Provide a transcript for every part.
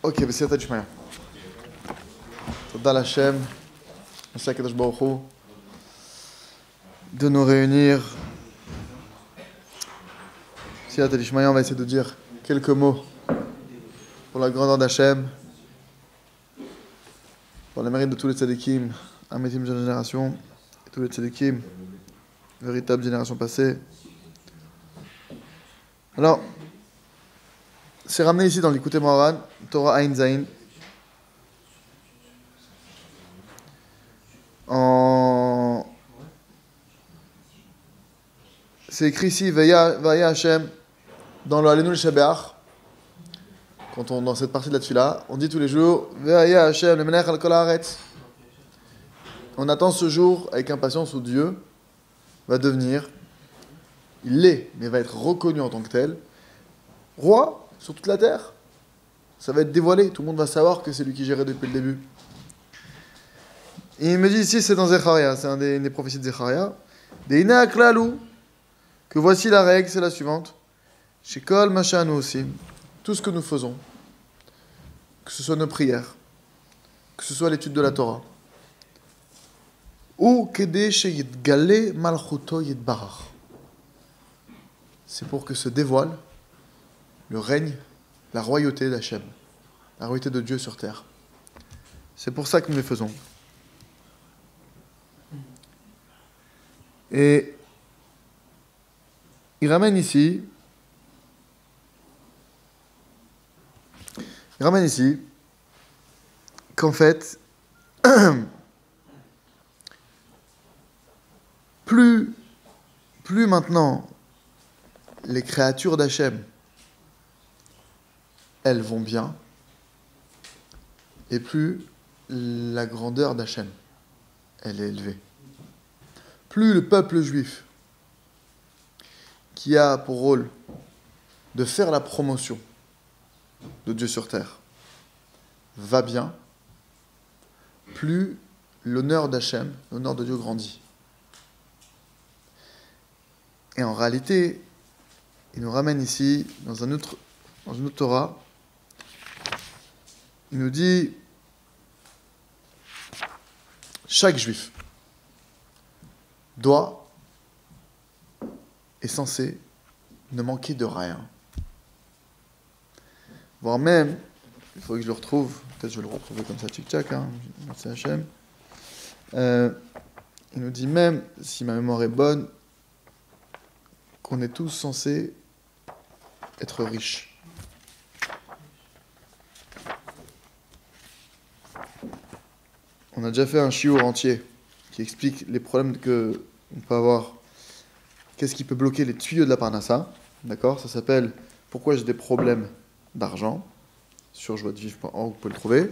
Ok, בסייעתא דשמיא. תודה להשם, merci Akadosh Baruch Hu, de nous réunir. Siyata Dishmaya, on va essayer de dire quelques mots pour la grandeur d'Hachem, pour le mérite de tous les tzadikim, Ametim de la génération, et tous les tzadikim, véritable génération passée. Alors, c'est ramené ici dans l'Ikouté Moharan, Torah Ain Zain, c'est écrit ici, Vaya Hashem, dans le Alenu Shabeach, quand on dans cette partie de la Tfila, on dit tous les jours, Vaya Hashem, le Melech al Kol Haaretz. On attend ce jour avec impatience où Dieu va devenir, il l'est, mais va être reconnu en tant que tel, roi sur toute la terre. Ça va être dévoilé, tout le monde va savoir que c'est lui qui gérait depuis le début. Et il me dit ici, c'est dans Zecharia, c'est une des prophéties de Zecharia, des Ina Aklalou, que voici la règle, c'est la suivante. Chez Kol Mashanu aussi, tout ce que nous faisons, que ce soit nos prières, que ce soit l'étude de la Torah, ou Kede Sheyitgale Malchuto Yitbarach, c'est pour que se dévoile le règne, la royauté d'Hachem, la royauté de Dieu sur terre. C'est pour ça que nous les faisons. Et il ramène ici qu'en fait, plus maintenant les créatures d'Hachem, elles vont bien, et plus la grandeur d'Hachem, elle est élevée. Plus le peuple juif, qui a pour rôle de faire la promotion de Dieu sur terre, va bien, plus l'honneur d'Hachem, l'honneur de Dieu grandit. Et en réalité, il nous ramène ici, dans une autre Torah, il nous dit, chaque juif est censé ne manquer de rien. Voire même, il faut que je le retrouve, peut-être je vais le retrouver comme ça, tchic-tchac, hein, merci Hachem. Il nous dit même, si ma mémoire est bonne, qu'on est tous censés être riches. On a déjà fait un shiur entier qui explique les problèmes qu'on peut avoir. Qu'est-ce qui peut bloquer les tuyaux de la Parnassa? D'accord? Ça s'appelle « Pourquoi j'ai des problèmes d'argent ?» sur joiedevivre.org, vous pouvez le trouver.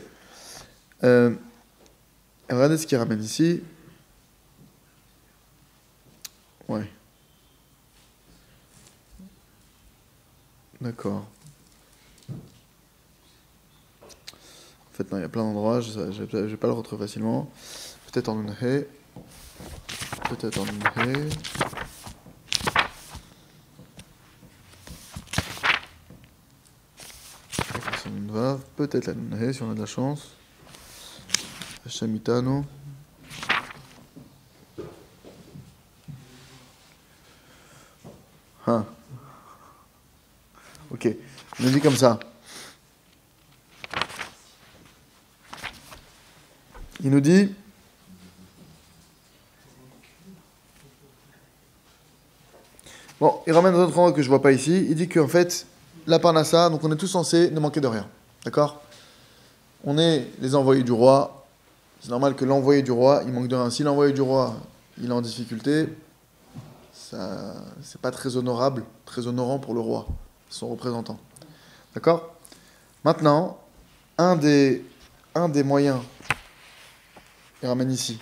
Regardez ce qu'il ramène ici. Ouais. D'accord. En fait, non, il y a plein d'endroits, je ne vais pas le retrouver facilement. Peut-être en Nunhe. Peut-être en Nunhe. Peut-être la Nunhe, si on a de la chance. Hashem Itano. Ah. Ok, il nous dit comme ça. Il nous dit bon, il ramène un autre endroit que je ne vois pas ici. Il dit qu'en fait, la Parnassa, donc on est tous censés ne manquer de rien. D'accord? On est les envoyés du roi. C'est normal que l'envoyé du roi, il manque de rien. Si l'envoyé du roi, il est en difficulté, ça, c'est pas très honorable, très honorant pour le roi, son représentant. D'accord? Maintenant, un des moyens, il ramène ici.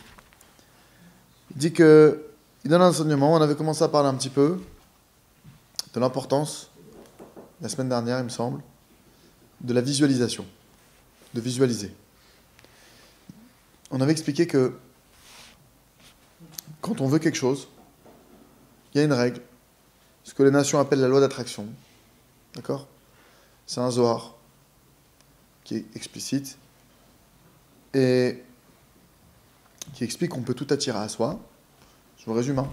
Il dit que, il donne un enseignement, on avait commencé à parler un petit peu de l'importance, la semaine dernière, il me semble, de la visualisation. de visualiser. On avait expliqué que quand on veut quelque chose, il y a une règle, ce que les nations appellent la loi d'attraction. D'accord? C'est un Zohar qui est explicite et qui explique qu'on peut tout attirer à soi. Je vous résume, hein.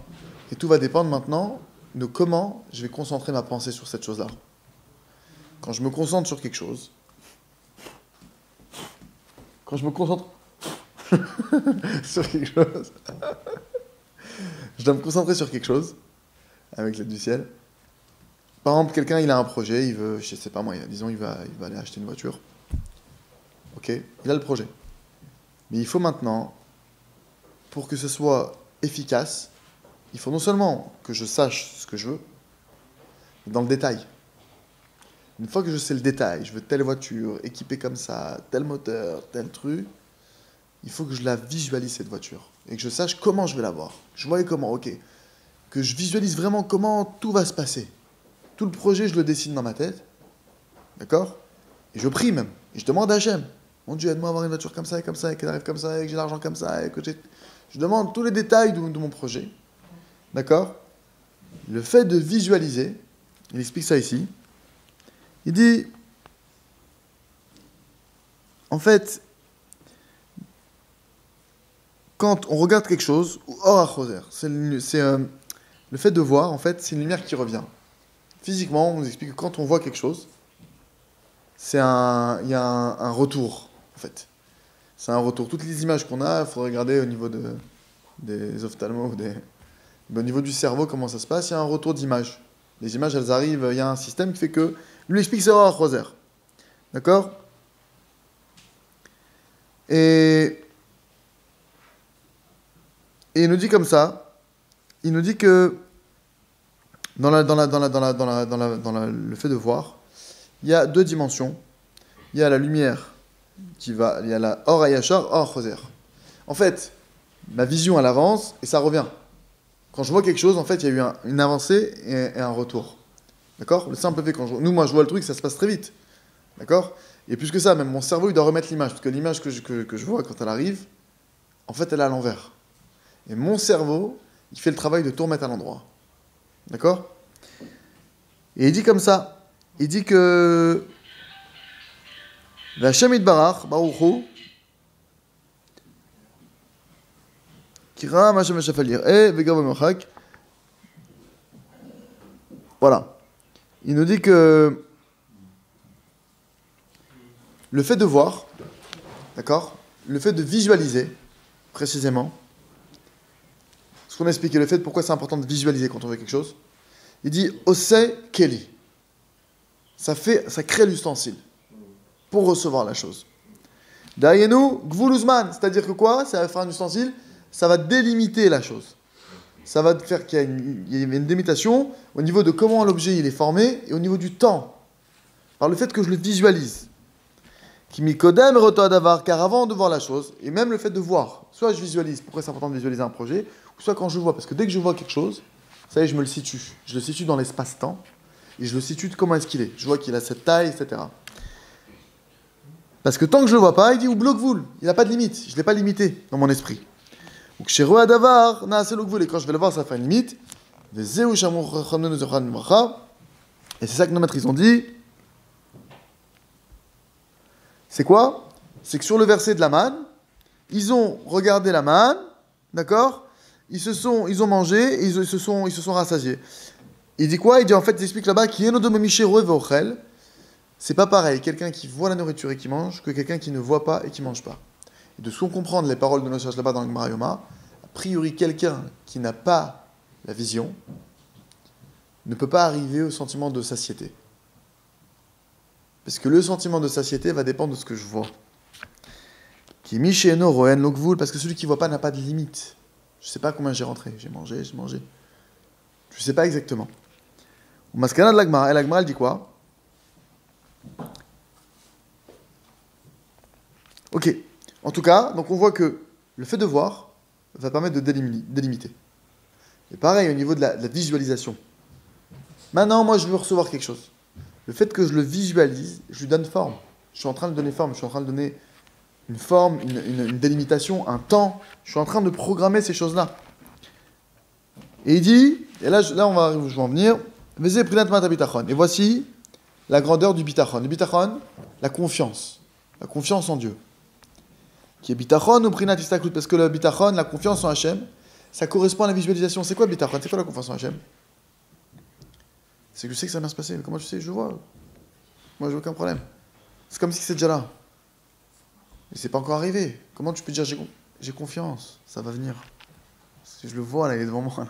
Et tout va dépendre maintenant de comment je vais concentrer ma pensée sur cette chose-là. Quand je me concentre sur quelque chose, sur quelque chose, je dois me concentrer sur quelque chose, avec l'aide du ciel. Par exemple, quelqu'un, il a un projet, il veut, je sais pas moi, disons, il va aller acheter une voiture. Ok, il a le projet. Mais il faut maintenant, pour que ce soit efficace, il faut non seulement que je sache ce que je veux, mais dans le détail. Une fois que je sais le détail, je veux telle voiture, équipée comme ça, tel moteur, tel truc, il faut que je la visualise cette voiture. Et que je sache comment je vais l'avoir. Je vois comment, ok. Que je visualise vraiment comment tout va se passer. Tout le projet, je le dessine dans ma tête. D'accord? Et je prie même. Et je demande à Hachem. Mon Dieu, aide-moi à avoir une voiture comme ça, et qu'elle arrive comme ça, et que j'ai l'argent comme ça, et que j'ai... Je demande tous les détails de mon projet. D'accord? Le fait de visualiser, il explique ça ici. Il dit, en fait, quand on regarde quelque chose, ou or achoser, le fait de voir, en fait, c'est une lumière qui revient. Physiquement, on nous explique que quand on voit quelque chose, il y a un retour, en fait. C'est un retour. Toutes les images qu'on a, il faut regarder au niveau des ophtalmos, au niveau du cerveau, comment ça se passe, il y a un retour d'image. Les images, elles arrivent, il y a un système qui fait que... Lui explique que c'est or achoser. D'accord? Et il nous dit comme ça, il nous dit que dans le fait de voir, il y a deux dimensions. Il y a la lumière il y a la or ayachar, or choser. En fait, ma vision elle avance et ça revient. Quand je vois quelque chose, en fait, il y a eu une avancée et un retour. D'accord? Le simple fait moi je vois le truc, ça se passe très vite. D'accord? Et plus que ça, même mon cerveau il doit remettre l'image, parce que l'image que je vois quand elle arrive, en fait, elle est à l'envers. Et mon cerveau, il fait le travail de tout remettre à l'endroit. D'accord? Et il dit comme ça. Il dit que V'Hashem Yitbarach, Baruch Hu, Kira Hashem Shafal Yir'eh, Ve'gav V'Merchak. Voilà. Il nous dit que le fait de voir, d'accord? Le fait de visualiser, précisément, ce qu'on a expliqué, le fait de pourquoi c'est important de visualiser quand on veut quelque chose, il dit Oseh Keli. Ça crée l'ustensile pour recevoir la chose. Dayenu Gvul Uzman, c'est-à-dire que quoi? Ça va faire un ustensile, ça va délimiter la chose. Ça va faire qu'il y a une délimitation au niveau de comment l'objet il est formé et au niveau du temps. Par le fait que je le visualise. Kimi Kodem Roto Davar, car avant de voir la chose, et même le fait de voir, soit je visualise, pourquoi c'est important de visualiser un projet, ou soit quand je vois, parce que dès que je vois quelque chose, ça y est, je me le situe. Je le situe dans l'espace-temps, et je le situe de comment est-ce qu'il est. Je vois qu'il a cette taille, etc. Parce que tant que je ne le vois pas, il dit ou bloquevul, il n'a pas de limite, je ne l'ai pas limité dans mon esprit. Ou chez Roa Davar, et quand je vais le voir, ça fait une limite. Et c'est ça que nos maîtres ils ont dit. C'est quoi? C'est que sur le verset de la manne, ils ont regardé la manne, d'accord? Ils ont mangé et ils se sont rassasiés. Il dit quoi? Il dit en fait, il explique là-bas qu'il y a un c'est pas pareil, quelqu'un qui voit la nourriture et qui mange, que quelqu'un qui ne voit pas et qui mange pas. Et de ce qu'on comprend les paroles de nos sages là-bas dans le Gemara Yoma, a priori quelqu'un qui n'a pas la vision ne peut pas arriver au sentiment de satiété. Parce que le sentiment de satiété va dépendre de ce que je vois. Qui Misheno Roen Lokvul, parce que celui qui ne voit pas n'a pas de limite. Je ne sais pas combien j'ai rentré, j'ai mangé. Je ne sais pas exactement. Au Maskana de l'Agmara, et l'Agmara elle dit quoi? Ok. En tout cas, donc on voit que le fait de voir va permettre de délimiter. Et pareil au niveau de la visualisation. Maintenant, moi je veux recevoir quelque chose. Le fait que je le visualise, je lui donne forme. Je suis en train de donner forme, je suis en train de donner une forme, une délimitation, un temps. Je suis en train de programmer ces choses-là. Et il dit, et là je vais en venir, et voici la grandeur du bitachon. Le bitachon, la confiance en Dieu. Qui est bitachon ou prinat istaklut, parce que le bitachon, la confiance en Hachem, ça correspond à la visualisation. C'est quoi le bitachon? C'est quoi la confiance en Hachem? C'est que je sais que ça va bien se passer. Mais comment je sais? Je vois. Moi, j'ai aucun problème. C'est comme si c'est déjà là. Mais c'est pas encore arrivé. Comment tu peux dire j'ai confiance? Ça va venir. Parce que je le vois là, il est devant moi. Là.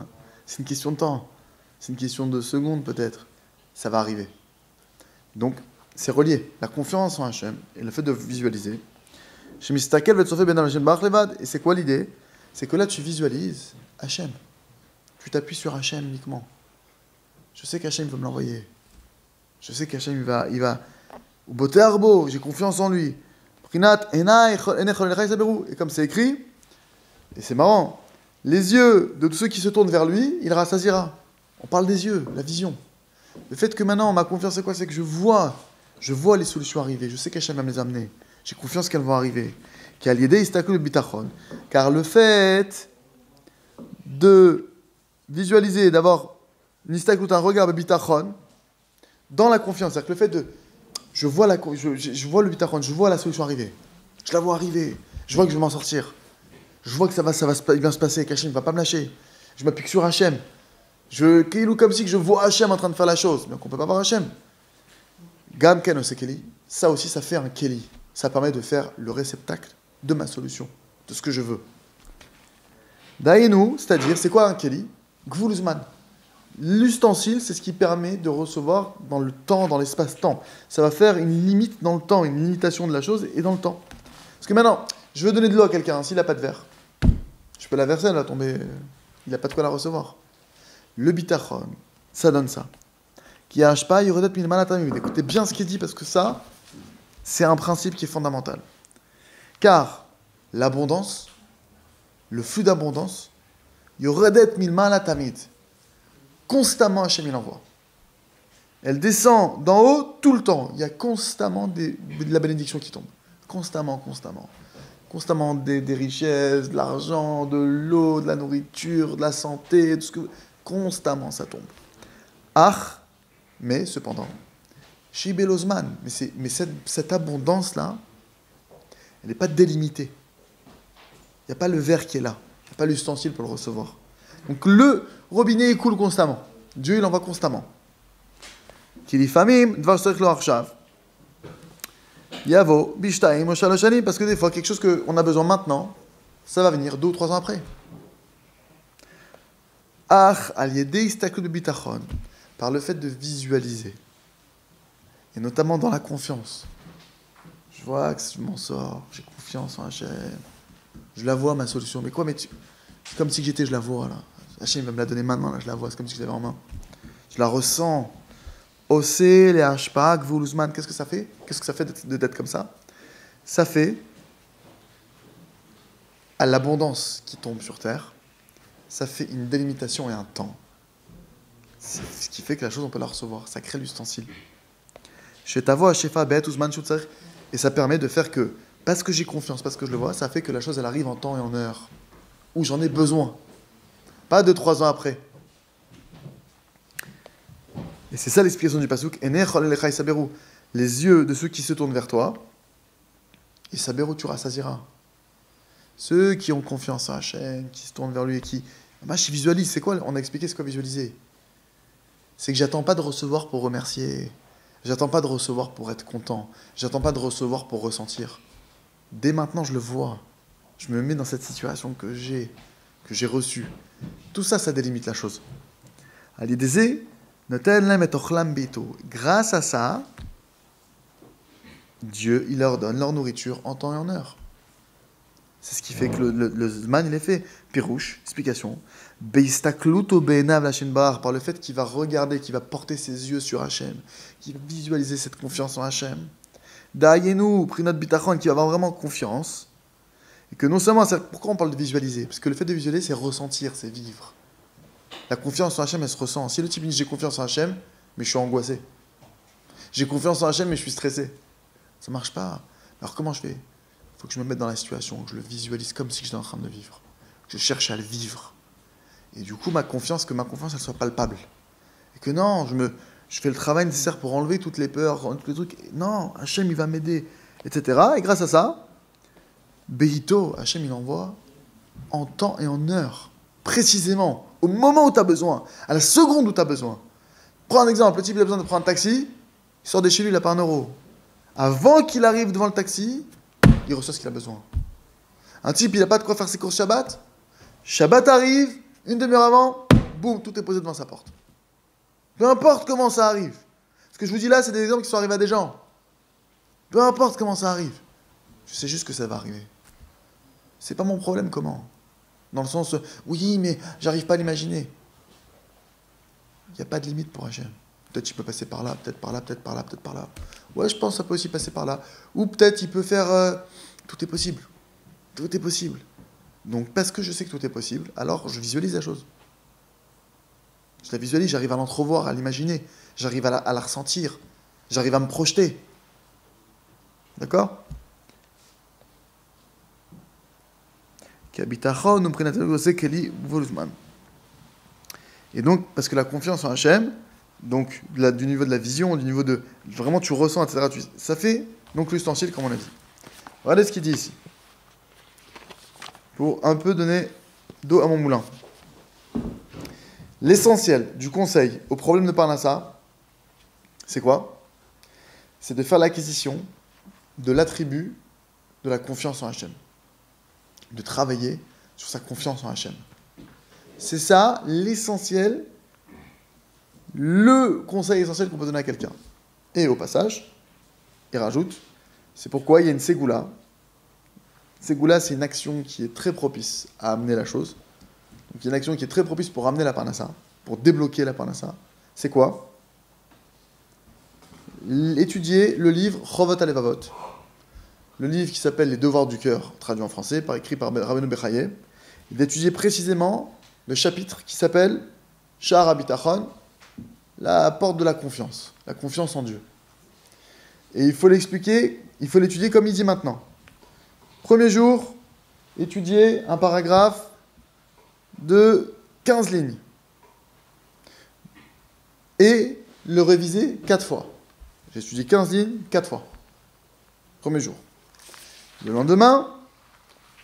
C'est une question de temps. C'est une question de secondes peut-être. Ça va arriver. Donc, c'est relié. La confiance en Hachem et le fait de visualiser. Et c'est quoi l'idée? C'est que là, tu visualises Hachem. Tu t'appuies sur Hachem uniquement. Je sais qu'Hachem va me l'envoyer. Je sais qu'Hachem, il va au beauté arbo, j'ai confiance en lui. Et comme c'est écrit, et c'est marrant, les yeux de tous ceux qui se tournent vers lui, il rassasiera. On parle des yeux, la vision. Le fait que maintenant, ma confiance, c'est quoi? C'est que je vois les solutions arriver. Je sais qu'Hachem va me les amener. J'ai confiance qu'elles vont arriver. Car le fait de visualiser, d'avoir un regard de bitachon, dans la confiance, c'est-à-dire que le fait de... Je vois le bitachon, je vois la solution arriver. Je la vois arriver. Je vois que je vais m'en sortir. Je vois que il va se passer, qu'Hachem ne va pas me lâcher. Je m'appuie sur Hachem. Comme si je vois Hachem en train de faire la chose. Mais on ne peut pas voir Hachem. Gam ken c'est Keli. Ça aussi, ça fait un Keli. Ça permet de faire le réceptacle de ma solution, de ce que je veux. Daïnou, c'est-à-dire, c'est quoi un Keli? Gvuluzman. L'ustensile, c'est ce qui permet de recevoir dans le temps, dans l'espace-temps. Ça va faire une limite dans le temps, une limitation de la chose et dans le temps. Parce que maintenant, je veux donner de l'eau à quelqu'un, s'il n'a pas de verre, je peux la verser, elle va tomber, il n'a pas de quoi la recevoir. Le bitachon, ça donne ça. Qui a pas, écoutez bien ce qu'il dit, parce que ça, c'est un principe qui est fondamental. Car l'abondance, le flux d'abondance, yoredet milma la tamid. Constamment, Hachem il envoie. Elle descend d'en haut tout le temps. Il y a constamment de la bénédiction qui tombe. Constamment. Constamment des richesses, de l'argent, de l'eau, de la nourriture, de la santé, de ce que... Constamment, ça tombe. Mais cependant, Shibelozman, mais cette abondance-là, elle n'est pas délimitée. Il n'y a pas le verre qui est là. Il n'y a pas l'ustensile pour le recevoir. Donc le robinet il coule constamment. Dieu il envoie constamment. Parce que des fois, quelque chose qu'on a besoin maintenant, ça va venir 2 ou 3 ans après. Par le fait de visualiser, et notamment dans la confiance. Je vois que je m'en sors, j'ai confiance en Hachem. Je la vois ma solution. Mais quoi, c'est comme si je la vois là. Hachem va me la donner maintenant, là, je la vois, c'est comme si je l'avais en main. Je la ressens. Osé, les hashpak, Voulouzman, qu'est-ce que ça fait? Qu'est-ce que ça fait d'être comme ça? Ça fait à l'abondance qui tombe sur terre, ça fait une délimitation et un temps. C'est ce qui fait que la chose, on peut la recevoir. Ça crée l'ustensile. Et ça permet de faire que, parce que j'ai confiance, parce que je le vois, ça fait que la chose, elle arrive en temps et en heure. Où j'en ai besoin. Pas 2-3 ans après. Et c'est ça l'explication du pasuk. Les yeux de ceux qui se tournent vers toi, et saberu tu rassasiras. Ceux qui ont confiance en Hachem, qui se tournent vers lui et qui... Moi, je visualise. C'est quoi? On a expliqué c'est quoi visualiser. C'est que j'attends pas de recevoir pour remercier. J'attends pas de recevoir pour être content. J'attends pas de recevoir pour ressentir. Dès maintenant, je le vois. Je me mets dans cette situation que j'ai reçue. Tout ça, ça délimite la chose. Grâce à ça, Dieu, il leur donne leur nourriture en temps et en heure. C'est ce qui fait que le Zman, il est fait. Pirouche, explication. Par le fait qu'il va regarder, qu'il va porter ses yeux sur Hachem, qu'il va visualiser cette confiance en Hachem. Da'ayenu, pris notre bitachon, qui va avoir vraiment confiance. Et que non seulement, pourquoi on parle de visualiser? Parce que le fait de visualiser, c'est ressentir, c'est vivre. La confiance en Hachem, elle se ressent. Si le type dit j'ai confiance en Hachem, mais je suis angoissé. J'ai confiance en Hachem, mais je suis stressé. Ça ne marche pas. Alors comment je fais? Il faut que je me mette dans la situation, que je le visualise comme si j'étais en train de le vivre. Que je cherche à le vivre. Et du coup, ma confiance, elle soit palpable. Et que non, je fais le travail nécessaire pour enlever toutes les peurs, tous les trucs. Non, Hachem, il va m'aider, etc. Et grâce à ça, Beito, Hachem, il envoie en temps et en heure, précisément, au moment où tu as besoin, à la seconde où tu as besoin. Prends un exemple, le type il a besoin de prendre un taxi, il sort de chez lui, il n'a pas 1 euro. Avant qu'il arrive devant le taxi, il reçoit ce qu'il a besoin. Un type, il n'a pas de quoi faire ses courses Shabbat, Shabbat arrive, 1 demi-heure avant, boum, tout est posé devant sa porte. Peu importe comment ça arrive. Ce que je vous dis là, c'est des exemples qui sont arrivés à des gens. Peu importe comment ça arrive. Je sais juste que ça va arriver. C'est pas mon problème comment. Dans le sens, oui, mais j'arrive pas à l'imaginer. Il n'y a pas de limite pour Hachem. Peut-être il peut passer par là, peut-être par là, peut-être par là, peut-être par là. Ouais, je pense que ça peut aussi passer par là. Ou peut-être il peut faire... tout est possible. Tout est possible. Donc, parce que je sais que tout est possible, alors je visualise la chose. Je la visualise, j'arrive à l'entrevoir, à l'imaginer. J'arrive à la ressentir. J'arrive à me projeter. D'accord? Et donc, parce que la confiance en Hachem, donc du niveau de la vision, du niveau de... Vraiment, tu ressens, etc. Ça fait donc l'ustensile, comme on a dit. Regardez ce qu'il dit ici. Pour un peu donner d'eau à mon moulin. L'essentiel du conseil au problème de Parnassa, c'est quoi? C'est de faire l'acquisition de l'attribut de la confiance en Hachem. De travailler sur sa confiance en Hachem. C'est ça l'essentiel, le conseil essentiel qu'on peut donner à quelqu'un. Et au passage, il rajoute, c'est pourquoi il y a une ségoula. Ségoula, c'est une action qui est très propice à amener la chose. Donc il y a une action qui est très propice pour amener la parnassa, pour débloquer la parnassa. C'est quoi? Étudier le livre Chovot HaLevavot, le livre qui s'appelle Les Devoirs du cœur, traduit en français, écrit par Rabbeinu Bechaye, et d'étudier précisément le chapitre qui s'appelle Sha'ar HaBitachon, la porte de la confiance en Dieu. Et il faut l'expliquer, il faut l'étudier comme il dit maintenant. Premier jour, étudier un paragraphe de 15 lignes. Et le réviser 4 fois. J'ai étudié 15 lignes 4 fois. Premier jour. Le lendemain,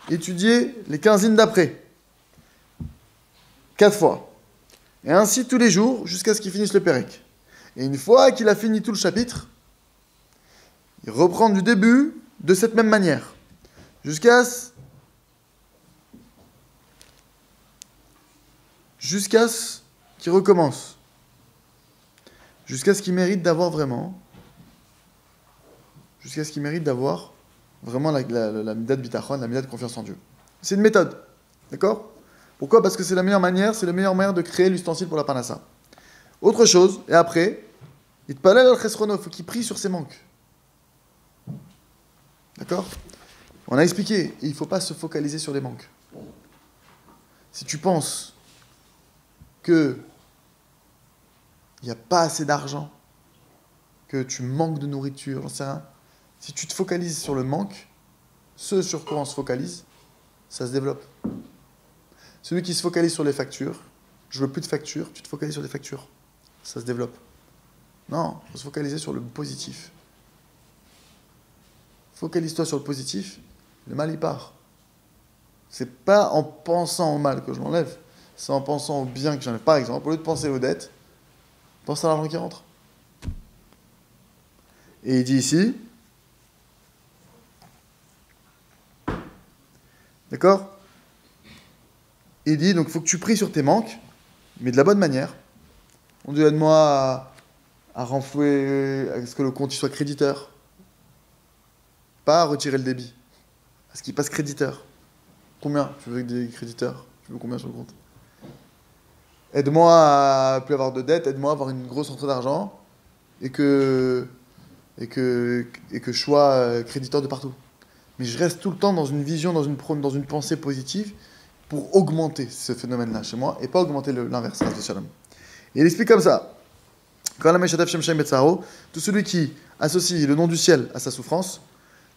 étudier les 15 lignes d'après. 4 fois. Et ainsi tous les jours, jusqu'à ce qu'il finisse le Pérec. Et une fois qu'il a fini tout le chapitre, il reprend du début de cette même manière. Jusqu'à ce qu'il recommence. Jusqu'à ce qu'il mérite d'avoir vraiment la midat de bitachon, la midat de confiance en Dieu. C'est une méthode. D'accord? Pourquoi? Parce que c'est la meilleure manière de créer l'ustensile pour la parnassa. Autre chose, et après, il faut qu'il prie sur ses manques. D'accord? On a expliqué, il ne faut pas se focaliser sur les manques. Si tu penses qu'il n'y a pas assez d'argent, que tu manques de nourriture, j'en sais rien, si tu te focalises sur le manque, ce sur quoi on se focalise, ça se développe. Celui qui se focalise sur les factures, je veux plus de factures, tu te focalises sur les factures, ça se développe. Non, il faut se focaliser sur le positif. Focalise-toi sur le positif, le mal il part. C'est pas en pensant au mal que je l'enlève, c'est en pensant au bien que j'enlève. Par exemple, au lieu de penser aux dettes, pense à l'argent qui rentre. Et il dit ici, d'accord? Il dit, donc il faut que tu pries sur tes manques, mais de la bonne manière. On dit, aide-moi à renflouer, à ce que le compte il soit créditeur. Pas à retirer le débit. À ce qu'il passe créditeur. Combien tu veux des créditeurs? Tu veux combien sur le compte? Aide-moi à plus avoir de dettes, aide-moi à avoir une grosse rentrée d'argent et que je sois créditeur de partout. Mais je reste tout le temps dans une vision, dans une pensée positive pour augmenter ce phénomène-là chez moi et pas augmenter l'inverse. Et il explique comme ça. Tout celui qui associe le nom du ciel à sa souffrance,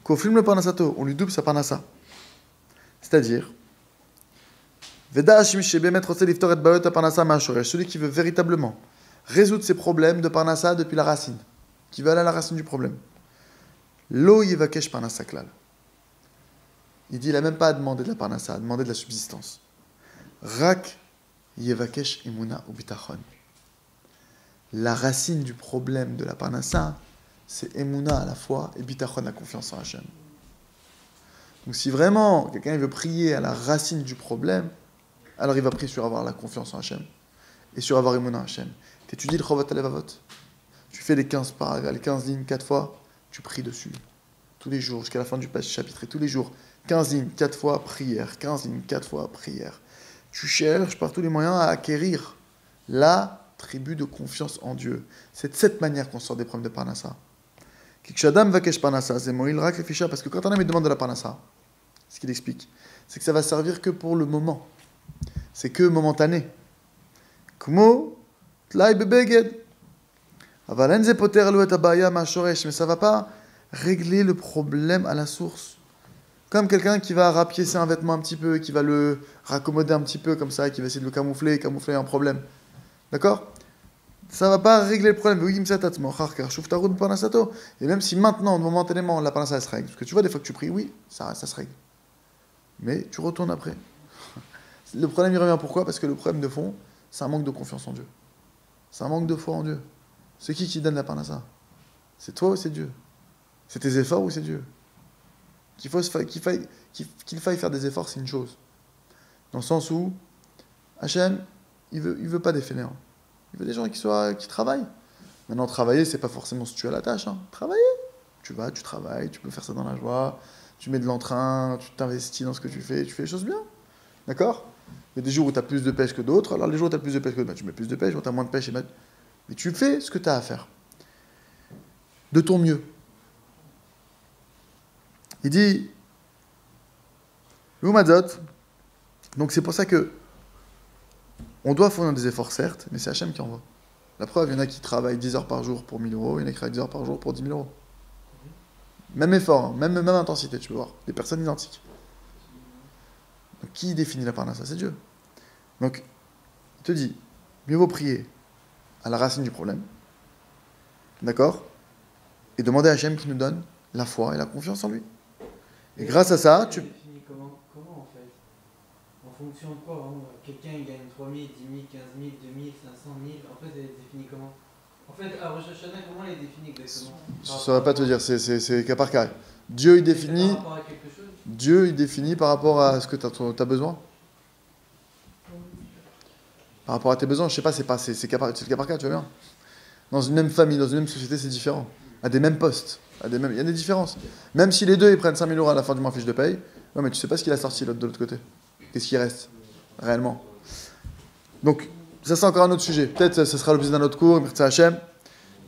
Koflim le Parnasato, on lui double sa Parnassa. C'est-à-dire, celui qui veut véritablement résoudre ses problèmes de Parnassa depuis la racine, qui veut aller à la racine du problème. Lo yivakesh Parnassa klal. Il dit, il n'a même pas à demander de la Parnassa, à demander de la subsistance. Rak yivakesh emuna ou bitachon. La racine du problème de la Parnassa, c'est emuna à la fois et bitachon, la confiance en Hachem. Donc si vraiment quelqu'un veut prier à la racine du problème, alors il va prier sur avoir la confiance en Hachem et sur avoir emuna en Hachem. Tu étudies le Chovot Alevavot, tu fais les 15 paragraphes, les 15 lignes 4 fois, tu pries dessus. Tous les jours, jusqu'à la fin du chapitre, et tous les jours, 15 lignes 4 fois, prière, 15 lignes 4 fois, prière. Tu cherches par tous les moyens à acquérir la tribu de confiance en Dieu. C'est de cette manière qu'on sort des problèmes de Parnassa. Kikshadam vakesh Parnassa, c'est Moïl rak refisha, parce que quand un homme demande de la Parnassa, ce qu'il explique, c'est que ça va servir que pour le moment. C'est que momentané. Kmo tlai bebeged. Avalen ze poter lo et abaya ma shoresh, mais ça va pas régler le problème à la source. Comme quelqu'un qui va rapiécer un vêtement un petit peu, qui va le raccommoder un petit peu comme ça, qui va essayer de le camoufler un problème. D'accord? Ça ne va pas régler le problème. Et même si maintenant, momentanément, la parnassa se règle. Parce que tu vois, des fois que tu pries, oui, ça se règle. Mais tu retournes après. Le problème, il revient pourquoi? Parce que le problème de fond, c'est un manque de confiance en Dieu. C'est un manque de foi en Dieu. C'est qui donne la parnassa? C'est toi ou c'est Dieu? C'est tes efforts ou c'est Dieu? Qu'il faille faire des efforts, c'est une chose. Dans le sens où Hachem, il veut pas des fainéants. Il veut des gens qui travaillent. Maintenant, travailler, c'est pas forcément si tu as la tâche. Hein. Travailler. Tu vas, tu travailles, tu peux faire ça dans la joie, tu mets de l'entrain, tu t'investis dans ce que tu fais les choses bien. D'accord? Il y a des jours où tu as plus de pêche que d'autres. Alors, les jours où tu as plus de pêche que d'autres, tu mets plus de pêche, où tu as moins de pêche, mais tu fais ce que tu as à faire. De ton mieux. Il dit, Lumadzot, donc c'est pour ça que on doit fournir des efforts, certes, mais c'est Hachem qui envoie. La preuve, il y en a qui travaillent 10 heures par jour pour 1000 euros, il y en a qui travaillent 10 heures par jour pour 10 000 euros. Même effort, hein, même intensité, tu peux voir. Des personnes identiques. Donc, qui définit la parnassa? C'est Dieu. Donc, il te dit, mieux vaut prier à la racine du problème. D'accord? Et demander à Hachem qui nous donne la foi et la confiance en lui. Et grâce à ça, tu... Comment en fait? En fonction de quoi? Quelqu'un il gagne 3 000, 10 000, 15 000, 2 000, 500 000. En fait, elle est définie comment? En fait, à Rosh Hashanah, comment elle est définie exactement? Je ne saurais pas te dire, c'est cas par cas. Dieu, il définit... Par rapport à quelque chose? Dieu, il définit par rapport à ce que tu as besoin. Par rapport à tes besoins, je sais pas, c'est le cas par cas, tu vois bien. Dans une même famille, dans une même société, c'est différent. À des mêmes postes, il y a des différences. Même si les deux, ils prennent 5 000 euros à la fin du mois fiche de paye, ouais, mais tu sais pas ce qu'il a sorti de l'autre côté. Qu'est-ce qui reste, réellement. Donc, ça c'est encore un autre sujet. Peut-être ce sera l'objet d'un autre cours, Mirza Hachem.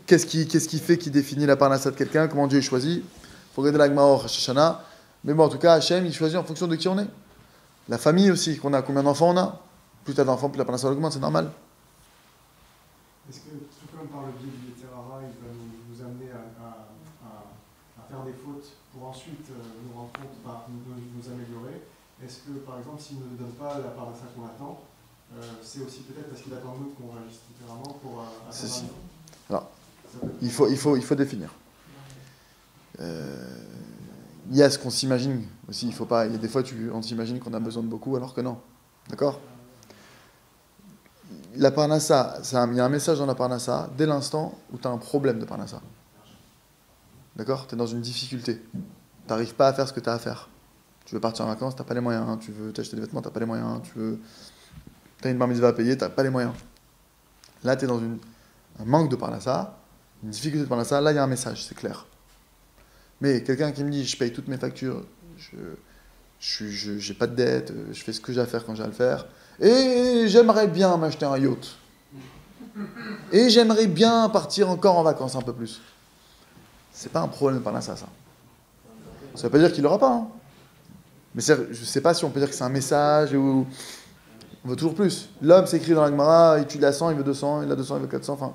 Qu'est-ce qui fait, qui définit la parnassa de quelqu'un, comment Dieu choisit. Il faut regarder la Gemara au Rosh Hashanah. Mais bon, en tout cas, Hachem, il choisit en fonction de qui on est. La famille aussi, qu'on a, combien d'enfants on a. Plus tu as d'enfants, plus la parnassa augmente, c'est normal. Est-ce que, tout comme par le biais du Yetzirara, il va nous amener à faire des fautes pour ensuite nous rendre compte, nous améliorer? Est-ce que, par exemple, s'il ne nous donne pas la parnassa qu'on attend, c'est aussi peut-être parce qu'il attend de nous qu'on réagisse différemment pour atteindre Alors, il faut définir. Il y a ce qu'on s'imagine aussi. Il y a des fois, on s'imagine qu'on a besoin de beaucoup alors que non. D'accord? La parnassa, il y a un message dans la parnassa dès l'instant où tu as un problème de parnassa. D'accord? Tu es dans une difficulté. Tu n'arrives pas à faire ce que tu as à faire. Tu veux partir en vacances, tu n'as pas les moyens. Tu veux t'acheter des vêtements, tu n'as pas les moyens. Tu as une bar mitzvah à payer, tu n'as pas les moyens. Là, tu es dans un manque de parnassa, une difficulté de parnassa. Là, il y a un message, c'est clair. Mais quelqu'un qui me dit, je paye toutes mes factures, je n'ai pas de dette, je fais ce que j'ai à faire quand j'ai à le faire, et j'aimerais bien m'acheter un yacht. Et j'aimerais bien partir encore en vacances un peu plus. C'est pas un problème de parnassa, ça. Ça veut pas dire qu'il l'aura pas. Hein. Mais je sais pas si on peut dire que c'est un message ou... On veut toujours plus. L'homme s'écrit dans la Gemara, il tue la 100, il veut 200, il a 200, il veut 400, enfin...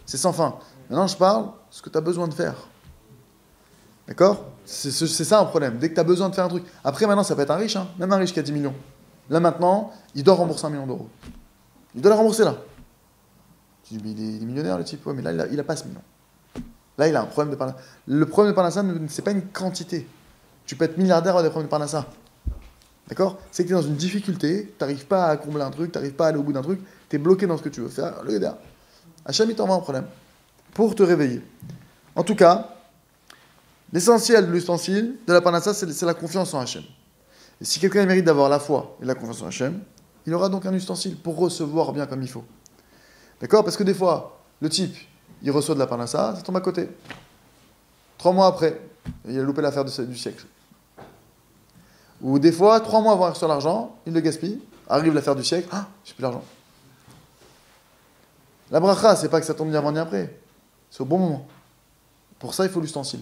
c'est sans fin. Maintenant, je parle de ce que tu as besoin de faire. D'accord? C'est ça un problème. Dès que tu as besoin de faire un truc. Après, maintenant, ça peut être un riche, hein. Même un riche qui a 10 millions. Là, maintenant, il doit rembourser 1 million d'euros. Il doit la rembourser là. Tu dis, mais il est millionnaire, le type. Ouais, mais là, il a pas ce million. Là, il a un problème de parnassa. Le problème de parnassa, c'est pas une quantité. Tu peux être milliardaire avec des problèmes de parnassa. D'accord? C'est que tu es dans une difficulté, tu n'arrives pas à combler un truc, tu n'arrives pas à aller au bout d'un truc, tu es bloqué dans ce que tu veux faire. Le gars, Hachem, il t'envoie un problème pour te réveiller. En tout cas, l'essentiel de l'ustensile de la parnassa, c'est la confiance en Hachem. Et si quelqu'un mérite d'avoir la foi et la confiance en Hachem, il aura donc un ustensile pour recevoir bien comme il faut. D'accord? Parce que des fois, le type, il reçoit de la parnassa, ça tombe à côté. 3 mois après, il a loupé l'affaire du siècle. Ou des fois, 3 mois avant qu'il reçoit l'argent, il le gaspille, arrive l'affaire du siècle, ah, j'ai plus l'argent. La bracha, c'est pas que ça tombe ni avant ni après, c'est au bon moment. Pour ça, il faut l'ustensile,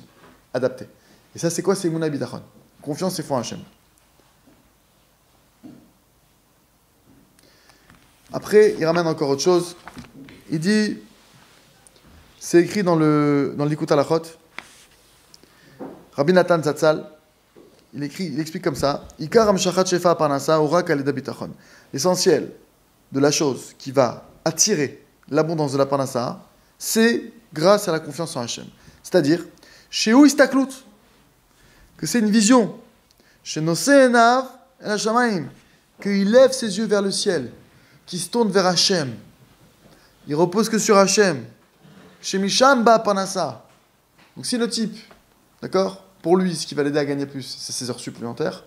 adapté. Et ça, c'est quoi? C'est Emunah Bidachon. Confiance et foi en Hachem. Après, il ramène encore autre chose. Il dit, c'est écrit dans le Likut Halachot, Rabbi Nathan Zatzal, il explique comme ça, l'essentiel de la chose qui va attirer l'abondance de la parnassa, c'est grâce à la confiance en Hachem. C'est-à-dire, chez où istaklut, que c'est une vision, chez Nosenav el Hashamaim, qu'il lève ses yeux vers le ciel, qu'il se tourne vers Hachem, il repose que sur Hachem, chez Misham ba parnassa. Donc si le type, d'accord, pour lui, ce qui va l'aider à gagner plus, c'est ses heures supplémentaires.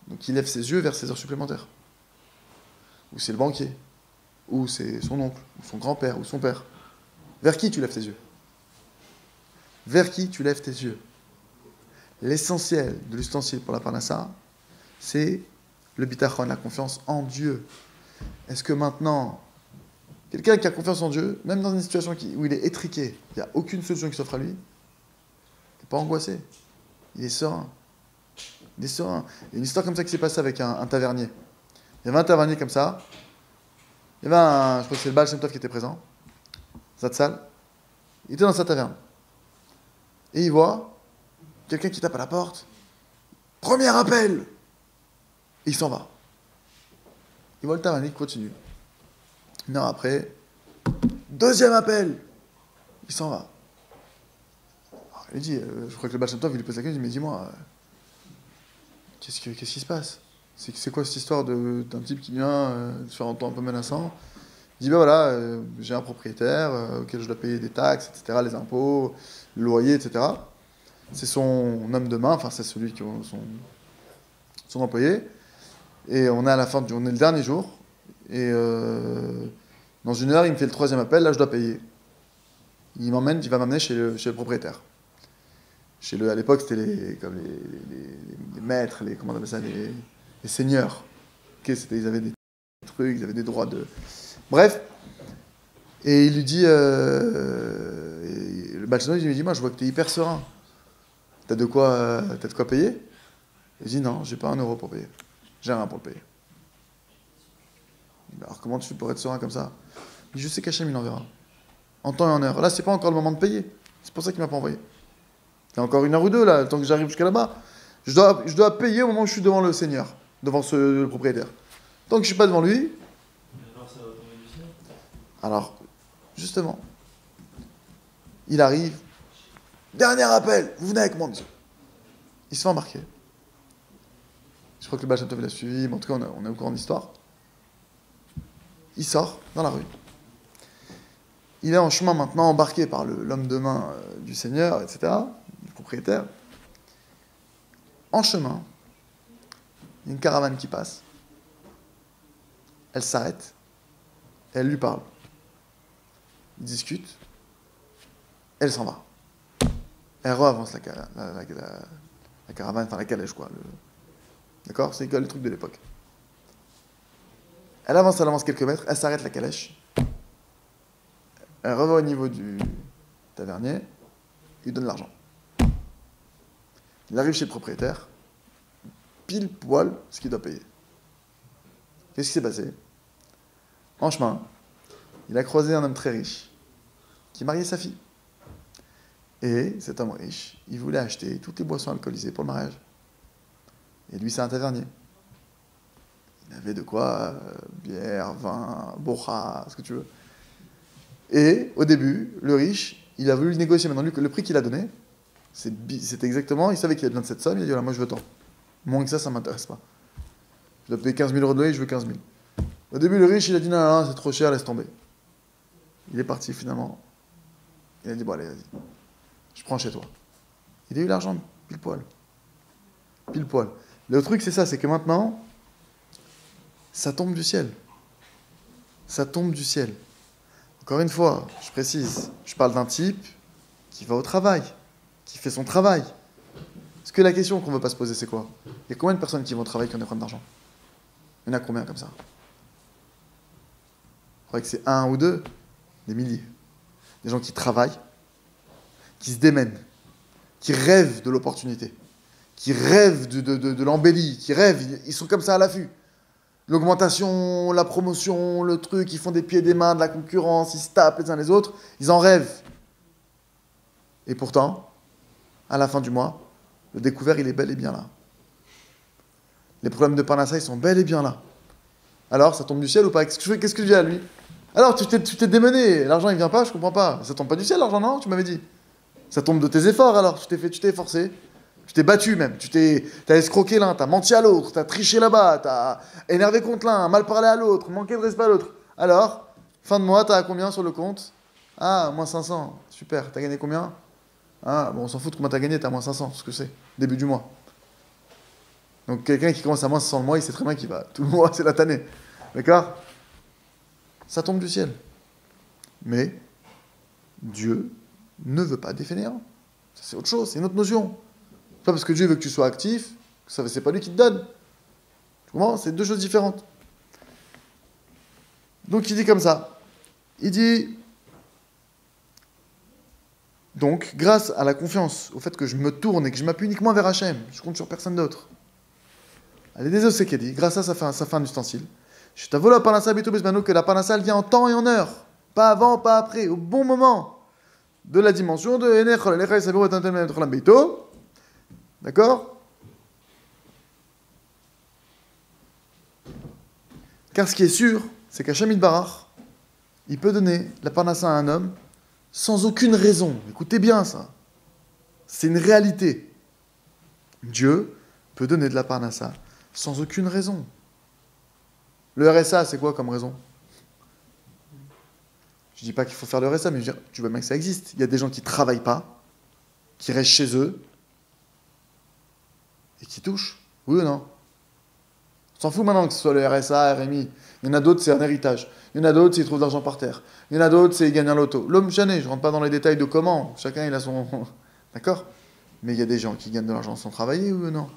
Donc il lève ses yeux vers ses heures supplémentaires. Ou c'est le banquier, ou c'est son oncle, ou son grand-père, ou son père. Vers qui tu lèves tes yeux? Vers qui tu lèves tes yeux? L'essentiel de l'ustensile pour la parnassa, c'est le bitachon, la confiance en Dieu. Est-ce que maintenant, quelqu'un qui a confiance en Dieu, même dans une situation où il est étriqué, il n'y a aucune solution qui s'offre à lui, pas angoissé, il est serein. Il est serein. Il y a une histoire comme ça qui s'est passée avec un tavernier. Il y avait un tavernier comme ça. Il y avait je crois que c'est le Baal Shem Tov qui était présent. Zatzal. Il était dans sa taverne. Et il voit quelqu'un qui tape à la porte. Premier appel. Et il s'en va. Il voit le tavernier qui continue. Une heure après, deuxième appel. Il s'en va. Il dit, je crois que le Baal Shem Tov, il lui pose la question, il dit, mais dis-moi, qu'est-ce qui se passe? C'est quoi cette histoire d'un type qui vient de faire un temps un peu menaçant? Il dit, ben voilà, j'ai un propriétaire auquel je dois payer des taxes, etc., les impôts, le loyer, etc. C'est son homme de main, enfin c'est celui qui son employé. Et on est à la fin on est le dernier jour. Et dans 1 heure, il me fait le 3e appel, là je dois payer. Il va m'amener chez le propriétaire. À l'époque, c'était les maîtres, comment on appelle ça, les seigneurs. Okay, ils avaient des trucs, ils avaient des droits de... Bref. Et il lui dit... le Baal Shem Tov, il lui dit, moi, je vois que tu es hyper serein. T'as de quoi payer? Il dit, non, j'ai pas 1 euro pour payer. J'ai rien pour le payer. Alors, comment tu fais pour être serein comme ça? Il dit, je sais qu'Hachem, il enverra. En temps et en heure. Là, c'est pas encore le moment de payer. C'est pour ça qu'il m'a pas envoyé. Il y a encore 1 heure ou 2, là, tant que j'arrive jusqu'à là-bas. Je dois payer au moment où je suis devant le Seigneur, devant le propriétaire. Tant que je ne suis pas devant lui... Alors ça va tomber du ciel. Alors, justement, il arrive. Dernier appel, vous venez avec moi, monsieur. Il se fait embarquer. Je crois que le Baal Shem Tov l'a suivi, mais en tout cas, on est au courant de l'histoire. Il sort dans la rue. Il est en chemin maintenant, embarqué par l'homme de main du Seigneur, etc., du propriétaire. En chemin, il y a une caravane qui passe. Elle s'arrête. Et elle lui parle. Ils discutent. Elle s'en va. Elle re-avance la caravane, enfin la calèche, quoi. D'accord? C'est le truc de l'époque. Elle avance quelques mètres, elle s'arrête la calèche. Elle revient au niveau du tavernier, il lui donne l'argent. Il arrive chez le propriétaire, pile poil ce qu'il doit payer. Qu'est-ce qui s'est passé? En chemin, il a croisé un homme très riche, qui mariait sa fille. Et cet homme riche, il voulait acheter toutes les boissons alcoolisées pour le mariage. Et lui, c'est un tavernier. Il avait de quoi, bière, vin, bocha, ce que tu veux. Et au début, le riche, il a voulu négocier. Maintenant, lui, le prix qu'il a donné, c'était exactement, il savait qu'il avait besoin de cette somme, il a dit, voilà, moi je veux tant. Moins que ça ne m'intéresse pas. Je dois payer 15 000 € de loyer, je veux 15 000. Au début, le riche, il a dit, non, non, c'est trop cher, laisse tomber. Il est parti finalement. Il a dit, bon, allez, vas-y, je prends chez toi. Il a eu l'argent, pile poil. Pile poil. Le truc, c'est ça, c'est que maintenant, ça tombe du ciel. Ça tombe du ciel. Encore une fois, je précise, je parle d'un type qui va au travail, qui fait son travail. Parce que la question qu'on ne veut pas se poser, c'est quoi? Il y a combien de personnes qui vont au travail qui ont des problèmes d'argent? Il y en a combien comme ça? Je crois que c'est un ou deux? Des milliers. Des gens qui travaillent, qui se démènent, qui rêvent de l'opportunité, qui rêvent de l'embellie, qui rêvent, ils sont comme ça à l'affût. L'augmentation, la promotion, le truc, ils font des pieds et des mains, de la concurrence, ils se tapent les uns les autres, ils en rêvent. Et pourtant, à la fin du mois, le découvert, il est bel et bien là. Les problèmes de Parnassa, ils sont bel et bien là. Alors, ça tombe du ciel ou pas? Qu'est-ce que je dis à lui? Alors, tu t'es démené, l'argent il vient pas, je comprends pas. Ça tombe pas du ciel l'argent, non? Tu m'avais dit. Ça tombe de tes efforts alors, tu t'es efforcé. Tu t'es battu même, t'as escroqué l'un, t'as menti à l'autre, t'as triché là-bas, t'as énervé contre l'un, mal parlé à l'autre, manqué de respect à l'autre. Alors, fin de mois, t'as combien sur le compte? Ah, moins 500, super, t'as gagné combien? Ah, bon, on s'en fout de combien t'as gagné, t'as moins 500, ce que c'est, début du mois. Donc quelqu'un qui commence à moins 500 le mois, il sait très bien qu'il va, tout le mois, c'est la tannée. D'accord? Ça tombe du ciel. Mais, Dieu ne veut pas des fainéants. Ça, c'est autre chose, c'est une autre notion. Pas parce que Dieu veut que tu sois actif, que c'est pas lui qui te donne. Tu comprends? C'est deux choses différentes. Donc il dit comme ça. Il dit, donc, grâce à la confiance, au fait que je me tourne et que je m'appuie uniquement vers Hachem, je compte sur personne d'autre. Allez, désolé, c'est qu'il dit, grâce à ça, ça fait un ustensile. Je t'avoue la parnassa bitou bismano, que la parnassa, elle vient en temps et en heure. Pas avant, pas après, au bon moment. De la dimension de Enechol, Enechol, Sabiru, Etantel, Menetcholam, Beito. D'accord? Car ce qui est sûr, c'est qu'Hachem Yitbarach, il peut donner la parnassa à un homme sans aucune raison. Écoutez bien ça. C'est une réalité. Dieu peut donner de la parnassa sans aucune raison. Le RSA, c'est quoi comme raison? Je ne dis pas qu'il faut faire le RSA, mais je veux dire, tu vois bien que ça existe. Il y a des gens qui ne travaillent pas, qui restent chez eux, et qui touchent. Oui ou non? On s'en fout maintenant que ce soit le RSA, RMI. Il y en a d'autres, c'est un héritage. Il y en a d'autres, c'est ils trouvent de l'argent par terre. Il y en a d'autres, c'est ils gagnent un loto. L'homme chané, je ne rentre pas dans les détails de comment. Chacun, il a son... D'accord? Mais il y a des gens qui gagnent de l'argent sans travailler, oui ou non?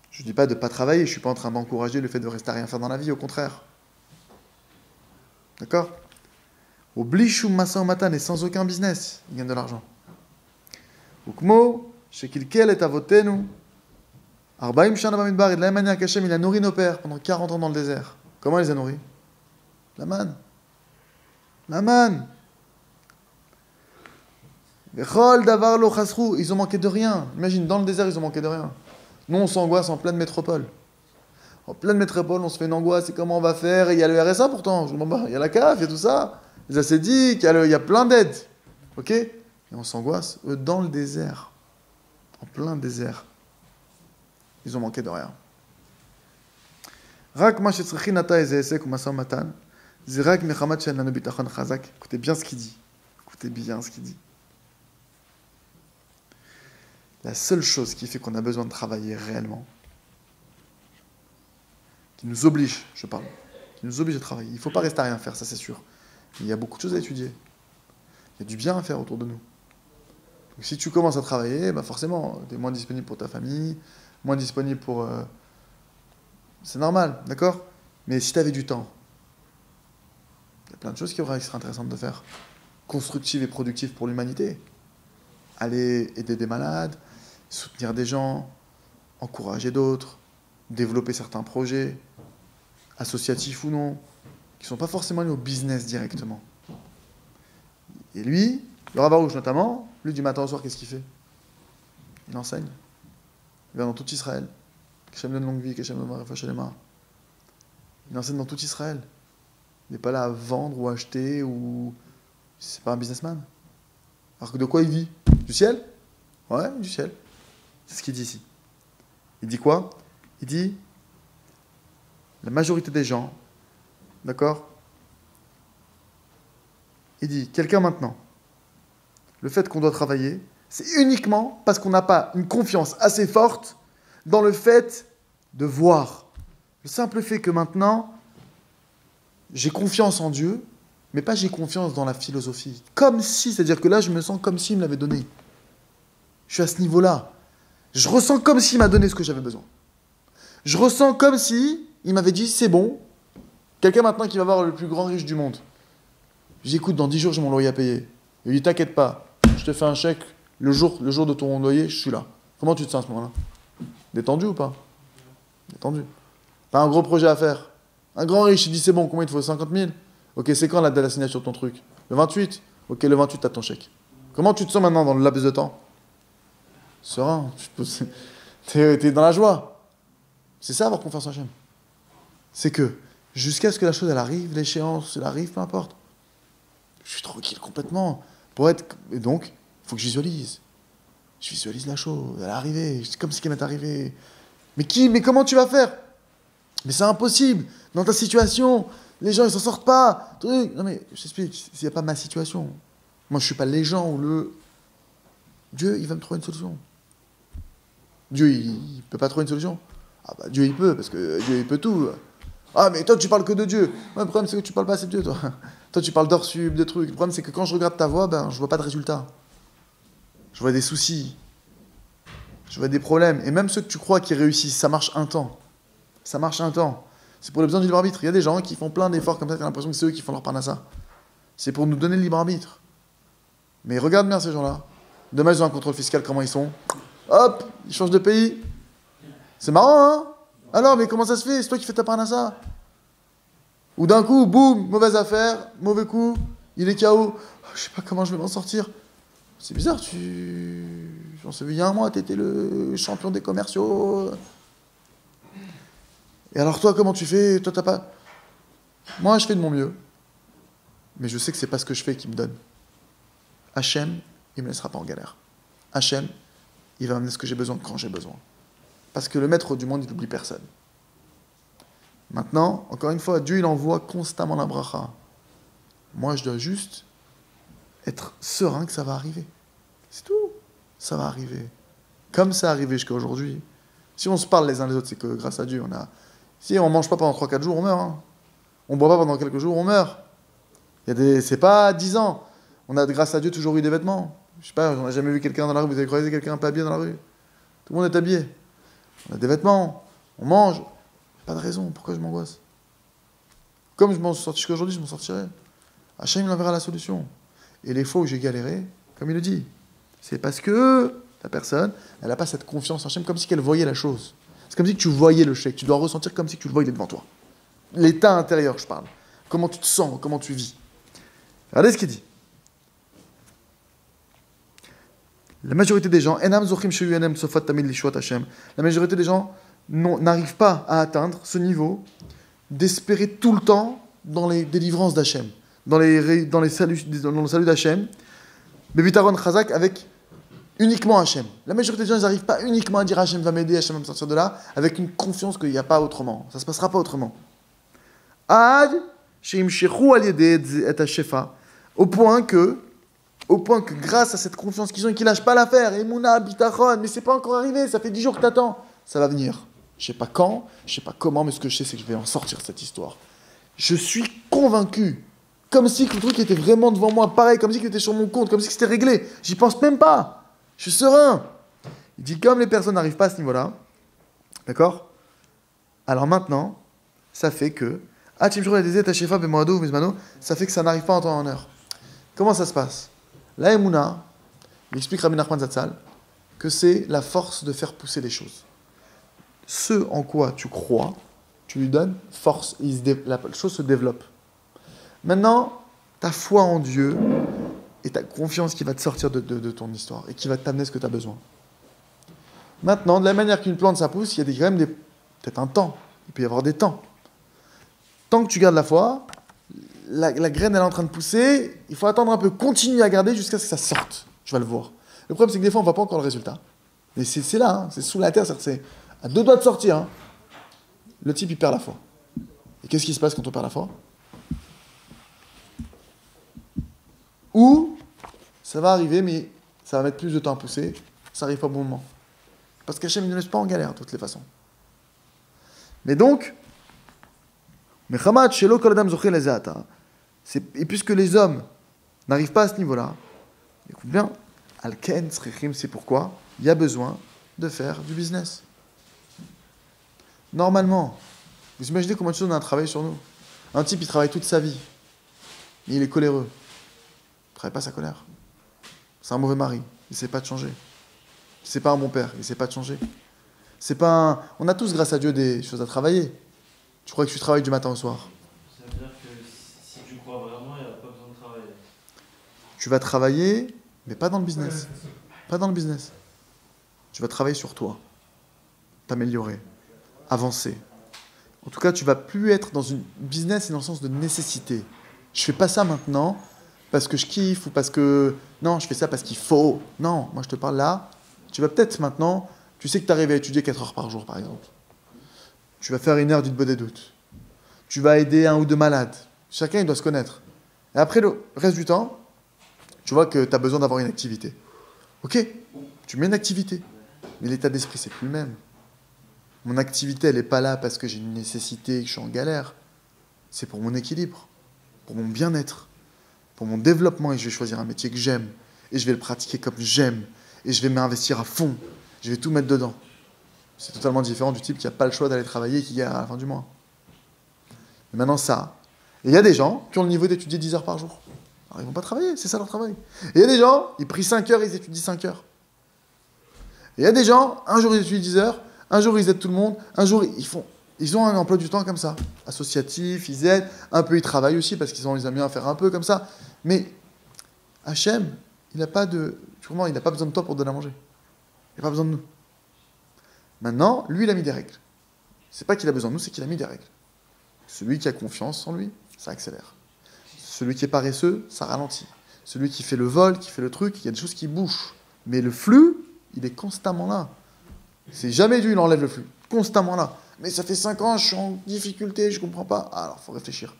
Je ne dis pas de ne pas travailler, je ne suis pas en train d'encourager le fait de rester à rien faire dans la vie, au contraire. D'accord? Au blichum massa au matan et sans aucun business, ils gagnent de l'argent. Ukmo, shekilkel et avotenu. Arbaim shana bamidbar, et de la même manière qu'Hachem, il a nourri nos pères pendant 40 ans dans le désert. Comment il les a nourris? La manne. La manne. Bechol davar lo chasrou, ils ont manqué de rien. Imagine, dans le désert, ils ont manqué de rien. Nous, on s'angoisse en pleine métropole. En pleine métropole, on se fait une angoisse, et comment on va faire? Et il y a le RSA pourtant, il y a la CAF, il y a tout ça. Les ascédiques, il y a plein d'aides. Ok? Et on s'angoisse. Eux, dans le désert, en plein désert, ils ont manqué de rien. Rak ma shetzrichin ata eze esek ou masa matan, zirak mechamat shen lanu bitachon chazak. Écoutez bien ce qu'il dit. Écoutez bien ce qu'il dit. La seule chose qui fait qu'on a besoin de travailler réellement, qui nous oblige, je parle, qui nous oblige à travailler. Il ne faut pas rester à rien faire, ça c'est sûr. Il y a beaucoup de choses à étudier. Il y a du bien à faire autour de nous. Donc si tu commences à travailler, bah forcément, tu es moins disponible pour ta famille, moins disponible pour... C'est normal, d'accord? Mais si tu avais du temps, il y a plein de choses qui seraient intéressantes de faire. Constructives et productives pour l'humanité. Aller aider des malades, soutenir des gens, encourager d'autres, développer certains projets, associatifs ou non, qui ne sont pas forcément liés au business directement. Et lui, le Rav Arush notamment, lui du matin au soir, qu'est-ce qu'il fait? Il enseigne. Il va dans tout Israël. Qu'Hachem donne longue vie, qu'Hachem donne Refuah Shelema. Il enseigne dans tout Israël. Il n'est pas là à vendre ou acheter ou... C'est pas un businessman. Alors que de quoi il vit? Du ciel? Ouais, du ciel. C'est ce qu'il dit ici. Il dit quoi? Il dit la majorité des gens, d'accord? Il dit quelqu'un maintenant, le fait qu'on doit travailler, c'est uniquement parce qu'on n'a pas une confiance assez forte dans le fait de voir. Le simple fait que maintenant, j'ai confiance en Dieu, mais pas j'ai confiance dans la philosophie. Comme si, c'est-à-dire que là, je me sens comme s'il me l'avait donné. Je suis à ce niveau-là. Je ressens comme s'il m'a donné ce que j'avais besoin. Je ressens comme si il m'avait dit, c'est bon. Quelqu'un maintenant qui va voir le plus grand riche du monde. J'écoute, dans 10 jours, j'ai mon loyer à payer. Il lui dit, t'inquiète pas, je te fais un chèque, le jour de ton loyer, je suis là. Comment tu te sens à ce moment-là? Détendu ou pas? Détendu. T'as un gros projet à faire. Un grand riche, il dit, c'est bon, combien il te faut? 50 000? Ok, c'est quand la date de la signature de ton truc? Le 28? Ok, le 28, t'as ton chèque. Comment tu te sens maintenant dans le laps de temps? Serein. T'es dans la joie. C'est ça, avoir confiance en Hachem. C'est que, jusqu'à ce que la chose, elle arrive, l'échéance, elle arrive, peu importe. Je suis tranquille complètement. Et donc, il faut que je visualise. Je visualise la chose, elle est arrivée, c'est comme si elle m'est arrivée. Mais comment tu vas faire? Mais c'est impossible. Dans ta situation, les gens, ils s'en sortent pas. Non mais, je t'explique, s'il n'y a pas ma situation. Moi, je suis pas les gens ou le... Dieu, il va me trouver une solution. Dieu, il peut pas trouver une solution. Ah bah, Dieu, il peut, parce que Dieu, il peut tout. Ah, mais toi, tu parles que de Dieu. Ouais, le problème, c'est que tu parles pas assez de Dieu, toi. Toi, tu parles d'hors sub, de trucs. Le problème, c'est que quand je regarde ta voix, ben, je vois pas de résultat. Je vois des soucis. Je vois des problèmes. Et même ceux que tu crois qui réussissent, ça marche un temps. Ça marche un temps. C'est pour les besoins du libre arbitre. Il y a des gens qui font plein d'efforts comme ça, tu as l'impression que c'est eux qui font leur parnassa. C'est pour nous donner le libre arbitre. Mais regarde bien ces gens-là. Demain, ils ont un contrôle fiscal, comment ils sont? Hop, ils changent de pays. C'est marrant, hein? Alors, mais comment ça se fait? C'est toi qui fais ta parnassa. Ou d'un coup, boum, mauvaise affaire, mauvais coup, il est KO. Oh, je sais pas comment je vais m'en sortir. C'est bizarre, j'en sais, il y a un mois, tu étais le champion des commerciaux. Et alors toi, comment tu fais? Toi, t'as pas... Moi, je fais de mon mieux. Mais je sais que c'est pas ce que je fais qui me donne. Hachem, il me laissera pas en galère. Hachem, il va m'amener ce que j'ai besoin quand j'ai besoin. Parce que le maître du monde, il n'oublie personne. Maintenant, encore une fois, Dieu, il envoie constamment la bracha. Moi, je dois juste être serein que ça va arriver. C'est tout. Ça va arriver. Comme ça arrivé jusqu'à aujourd'hui. Si on se parle les uns les autres, c'est que grâce à Dieu, on a... Si on ne mange pas pendant 3-4 jours, on meurt. Hein. On ne boit pas pendant quelques jours, on meurt. C'est pas 10 ans. On a, grâce à Dieu, toujours eu des vêtements. Je sais pas, on n'a jamais vu quelqu'un dans la rue. Vous avez croisé quelqu'un pas habillé dans la rue? Tout le monde est habillé. On a des vêtements. On mange. Pas de raison. Pourquoi je m'angoisse? Comme je m'en suis sorti jusqu'aujourd'hui, je m'en sortirai. Hachem, il enverra la solution. Et les fois où j'ai galéré, comme il le dit, c'est parce que la personne, elle n'a pas cette confiance en Hachem, comme si elle voyait la chose. C'est comme si tu voyais le chèque. Tu dois ressentir comme si tu le voyais devant toi. L'état intérieur, je parle. Comment tu te sens, comment tu vis. Regardez ce qu'il dit. La majorité des gens, la majorité des gens n'arrivent pas à atteindre ce niveau d'espérer tout le temps dans les délivrances d'Hachem, dans le salut d'Hachem, Bebitaron Chazak avec uniquement Hachem. La majorité des gens, ils n'arrivent pas uniquement à dire Hachem va m'aider, Hachem va me sortir de là, avec une confiance qu'il n'y a pas autrement. Ça ne se passera pas autrement. Ad sheimshechu al yedei et hashefa, au point que grâce à cette confiance qu'ils ont et qu'ils lâchent pas l'affaire, Emouna, Bitachon, mais c'est pas encore arrivé, ça fait 10 jours que t'attends, ça va venir. Je sais pas quand, je sais pas comment, mais ce que je sais, c'est que je vais en sortir cette histoire. Je suis convaincu, comme si le truc était vraiment devant moi, pareil, comme si il était sur mon compte, comme si c'était réglé. J'y pense même pas. Je suis serein. Il dit, comme les personnes n'arrivent pas à ce niveau-là, d'accord? Alors maintenant, ça fait que, ça fait que ça n'arrive pas en temps et en heure. Comment ça se passe? La Emouna, il explique Rabbi Nachman Zatzal, que c'est la force de faire pousser les choses. Ce en quoi tu crois, tu lui donnes force, la chose se développe. Maintenant, ta foi en Dieu, et tu as confiance qu'il va te sortir de ton histoire et qu'il va t'amener ce que tu as besoin. Maintenant, de la manière qu'une plante, ça pousse, il y a quand même peut-être un temps. Il peut y avoir des temps. Tant que tu gardes la foi, la graine elle est en train de pousser, il faut attendre un peu, continuer à garder jusqu'à ce que ça sorte. Tu vas le voir. Le problème, c'est que des fois, on ne voit pas encore le résultat. Mais c'est là, hein, c'est sous la terre, c'est à 2 doigts de sortir. Hein. Le type, il perd la foi. Et qu'est-ce qui se passe quand on perd la foi? Ou ça va arriver, mais ça va mettre plus de temps à pousser, ça n'arrive pas au bon moment. Parce qu'Hachem ne nous laisse pas en galère, de toutes les façons. Mais donc, et puisque les hommes n'arrivent pas à ce niveau-là, écoute bien, Alken, c'est pourquoi il y a besoin de faire du business. Normalement, vous imaginez combien de choses on a travaillé sur nous. Un type, il travaille toute sa vie, mais il est coléreux. Il ne travaille pas sa colère. C'est un mauvais mari, il ne sait pas de changer. C'est pas un bon père, il ne sait pas de changer. C'est pas un... On a tous, grâce à Dieu, des choses à travailler. Tu crois que tu travailles du matin au soir? Ça veut dire que si tu crois vraiment, il n'y a pas besoin de travailler. Tu vas travailler, mais pas dans le business. Pas dans le business. Tu vas travailler sur toi. T'améliorer. Avancer. En tout cas, tu vas plus être dans une business et dans le sens de nécessité. Je fais pas ça maintenant parce que je kiffe ou parce que... Non, je fais ça parce qu'il faut. Non, moi je te parle là. Tu vas peut-être maintenant... Tu sais que tu arrives à étudier 4 heures par jour, par exemple. Tu vas faire 1 heure d'une bonne doute. Tu vas aider 1 ou 2 malades. Chacun, il doit se connaître. Et après, le reste du temps, tu vois que tu as besoin d'avoir une activité. Ok, tu mets une activité. Mais l'état d'esprit, c'est plus le même. Mon activité, elle n'est pas là parce que j'ai une nécessité et que je suis en galère. C'est pour mon équilibre, pour mon bien-être, pour mon développement. Et je vais choisir un métier que j'aime. Et je vais le pratiquer comme j'aime. Et je vais m'investir à fond. Je vais tout mettre dedans. C'est totalement différent du type qui n'a pas le choix d'aller travailler et qui galère à la fin du mois. Mais maintenant, ça. Et il y a des gens qui ont le niveau d'étudier 10 heures par jour. Alors, ils ne vont pas travailler, c'est ça leur travail. Et il y a des gens, ils prient 5 heures et ils étudient 5 heures. Et il y a des gens, un jour ils étudient 10 heures, un jour ils aident tout le monde, un jour ils ont un emploi du temps comme ça. Associatif, ils aident, un peu ils travaillent aussi parce qu'ils ont les amis à faire un peu comme ça. Mais Hachem, il n'a pas besoin de toi pour donner à manger. Il n'a pas besoin de nous. Maintenant, lui, il a mis des règles. C'est pas qu'il a besoin de nous, c'est qu'il a mis des règles. Celui qui a confiance en lui, ça accélère. Celui qui est paresseux, ça ralentit. Celui qui fait le vol, qui fait le truc, il y a des choses qui bougent. Mais le flux, il est constamment là. C'est jamais Dieu, il enlève le flux. Constamment là. Mais ça fait 5 ans, je suis en difficulté, je comprends pas. Ah, alors, il faut réfléchir.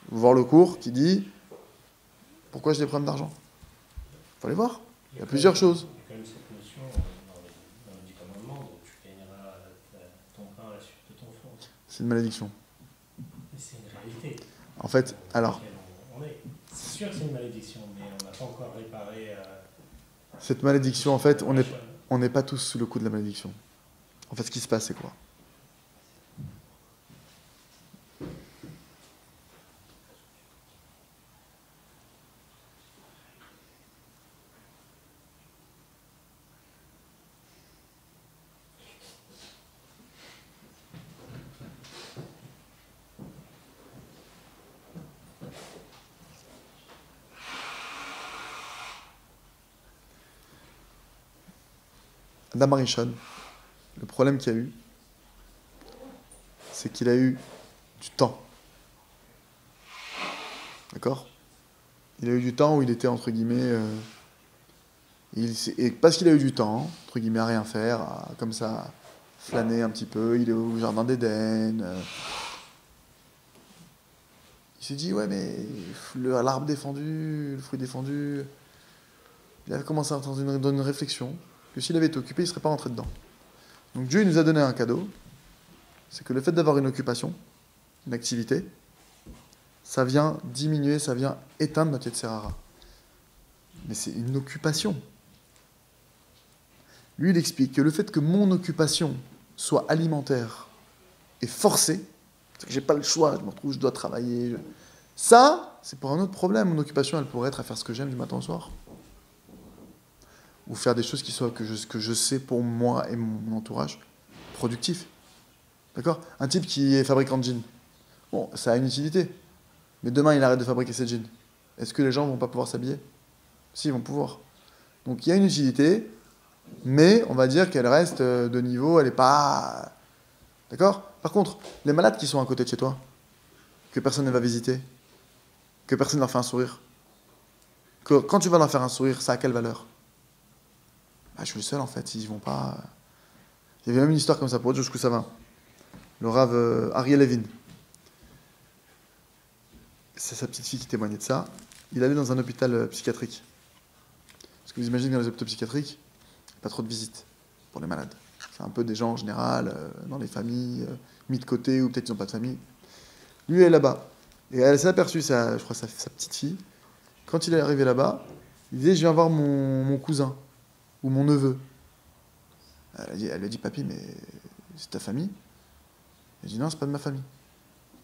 Vous voir le cours qui dit pourquoi j'ai des problèmes d'argent. Il faut aller voir. Il y a plusieurs choses. Il y a quand même cette notion dans le 10 commandements, donc tu gagneras ton pain à la suite de ton front. C'est une malédiction. Mais c'est une réalité. En fait, alors, c'est sûr que c'est une malédiction, mais on n'a pas encore réparé. cette malédiction, en fait, on n'est pas tous sous le coup de la malédiction. En fait, ce qui se passe, c'est quoi? Adam Arishon, le problème qu'il y a eu, c'est qu'il a eu du temps. D'accord? Il a eu du temps où il était, entre guillemets... et parce qu'il a eu du temps, entre guillemets, à rien faire, comme ça, flâner un petit peu, il est au jardin d'Éden. Il s'est dit, ouais, mais l'arbre défendu, le fruit défendu... Il a commencé à entrer dans une réflexion que s'il avait été occupé, il ne serait pas rentré dedans. Donc Dieu il nous a donné un cadeau, c'est que le fait d'avoir une occupation, une activité, ça vient diminuer, ça vient éteindre notre Yetzer Hara. Mais c'est une occupation. Lui, il explique que le fait que mon occupation soit alimentaire et forcée, c'est que j'ai pas le choix, je me retrouve, je dois travailler. Ça, c'est pour un autre problème. Mon occupation, elle pourrait être à faire ce que j'aime du matin au soir. Ou faire des choses qui soient que je sais pour moi et mon entourage productif. D'accord? Un type qui est fabricant de jeans. Bon, ça a une utilité. Mais demain, il arrête de fabriquer ses jeans. Est-ce que les gens vont pas pouvoir s'habiller? Si, ils vont pouvoir. Donc il y a une utilité, mais on va dire qu'elle reste de niveau, elle n'est pas... D'accord? Par contre, les malades qui sont à côté de chez toi, que personne ne va visiter, que personne ne leur fait un sourire, que quand tu vas leur faire un sourire, ça a quelle valeur? Bah, je suis le seul en fait, ils vont pas... Il y avait même une histoire comme ça, pour dire jusqu'où ça va. Le Rav Ariel Levin. C'est sa petite fille qui témoignait de ça. Il allait dans un hôpital psychiatrique. Parce que vous imaginez que dans les hôpitaux psychiatriques, il n'y a pas trop de visites pour les malades. C'est un peu des gens en général, dans les familles, mis de côté, ou peut-être ils n'ont pas de famille. Lui, elle est là-bas. Et elle s'est aperçue, je crois, sa petite fille, quand il est arrivé là-bas, il disait, je viens voir mon cousin, ou mon neveu. Elle lui a dit, papy, mais c'est ta famille? Il a dit, non, c'est pas de ma famille.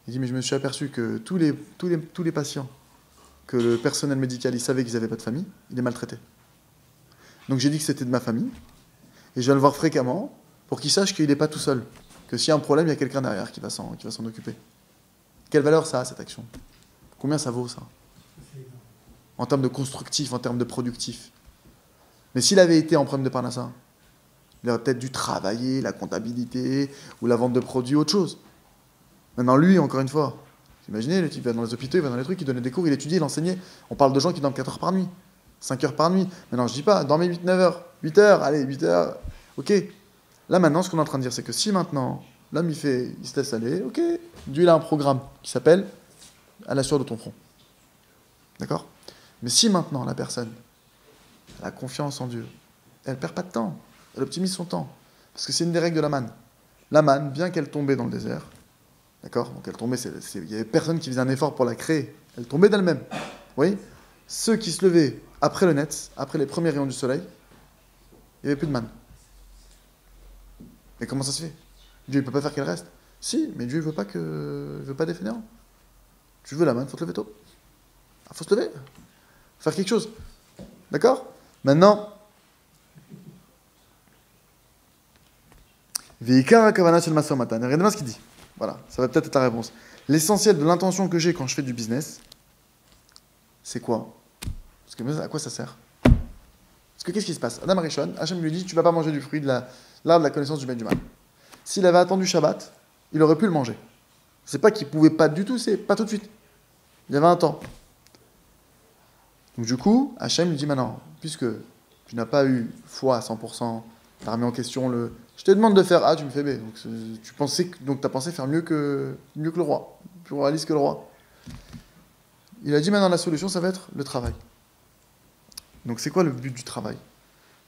Il dit, mais je me suis aperçu que tous les patients, que le personnel médical, il savait qu'ils n'avaient pas de famille, il les maltraitait. Donc j'ai dit que c'était de ma famille, et je viens le voir fréquemment, pour qu'il sache qu'il n'est pas tout seul. Que s'il y a un problème, il y a quelqu'un derrière qui va s'en occuper. Quelle valeur ça a, cette action? Combien ça vaut, ça? En termes de constructif, en termes de productif. Mais s'il avait été en problème de Parnassa, il aurait peut-être dû travailler la comptabilité, ou la vente de produits, autre chose. Maintenant, lui, encore une fois, imaginez, le type va dans les hôpitaux, il va dans les trucs, il donnait des cours, il étudiait, il enseignait. On parle de gens qui dorment 4 heures par nuit, 5 heures par nuit. Maintenant, je dis pas, dormez 8-9 heures. 8 heures, allez, 8 heures. Ok. Là, maintenant, ce qu'on est en train de dire, c'est que si maintenant, l'homme, il se laisse aller, ok. Dieu, il a un programme qui s'appelle « À la sueur de ton front ». D'accord? Mais si maintenant, la personne, elle a confiance en Dieu, elle perd pas de temps, elle optimise son temps. Parce que c'est une des règles de la manne. La manne, bien qu'elle tombait dans le désert, d'accord? Donc elle tombait, il n'y avait personne qui faisait un effort pour la créer. Elle tombait d'elle-même. Vous voyez? Ceux qui se levaient après le net, après les premiers rayons du soleil, il n'y avait plus de manne. Mais comment ça se fait? Dieu ne peut pas faire qu'elle reste. Si, mais Dieu ne veut pas des fainéants. Tu veux la manne, il faut te lever tôt. Il faut se lever. Faire quelque chose. D'accord? Maintenant, Veikara Kavana Shel Masor Matan. Regardez-moi ce qu'il dit. Voilà, ça va peut-être être la réponse. L'essentiel de l'intention que j'ai quand je fais du business, c'est quoi? Parce que à quoi ça sert? Parce que qu'est-ce qui se passe? Adam Arishon, Hachem lui dit, tu ne vas pas manger du fruit de l'arbre de la connaissance du bien et du mal. S'il avait attendu Shabbat, il aurait pu le manger. C'est pas qu'il ne pouvait pas du tout, c'est pas tout de suite. Il y avait un temps. Donc du coup, Hachem lui dit maintenant, puisque tu n'as pas eu foi à 100%, tu as remis en question le... Je te demande de faire A, tu me fais B. Donc tu as pensé faire mieux que le roi, plus réaliste que le roi. Il a dit maintenant la solution, ça va être le travail. Donc c'est quoi le but du travail?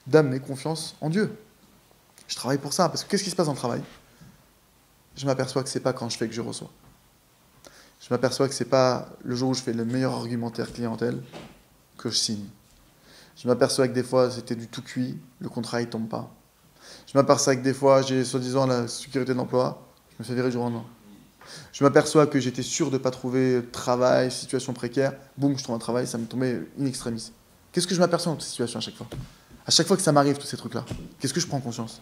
D'amener confiance en Dieu. Je travaille pour ça, parce que qu'est-ce qui se passe dans le travail? Je m'aperçois que c'est pas quand je fais que je reçois. Je m'aperçois que c'est pas le jour où je fais le meilleur argumentaire clientèle que je signe. Je m'aperçois que des fois c'était du tout cuit, le contrat il tombe pas. Je m'aperçois que des fois j'ai soi-disant la sécurité de l'emploi, je me fais virer du jour au lendemain. Je m'aperçois que j'étais sûr de ne pas trouver travail, situation précaire, boum, je trouve un travail, ça me tombait in extremis. Qu'est-ce que je m'aperçois dans cette situation à chaque fois? À chaque fois que ça m'arrive, tous ces trucs-là, qu'est-ce que je prends conscience?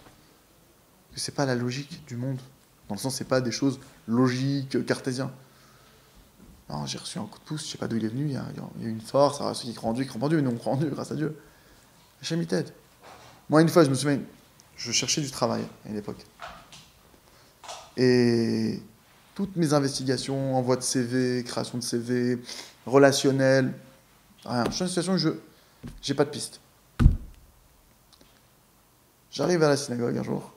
Que c'est pas la logique du monde. Dans le sens, c'est pas des choses logiques, cartésiennes. Non, j'ai reçu un coup de pouce, je sais pas d'où il est venu, il y a eu une force, alors ceux qui croient en Dieu, ils croient en Dieu, nous on croit en Dieu, grâce à Dieu. Hachem il t'aide. Moi, une fois, je me souviens, je cherchais du travail à une époque. Et toutes mes investigations, envoi de CV, création de CV, relationnel, rien. Je suis dans une situation où je n'ai pas de piste. J'arrive à la synagogue un jour.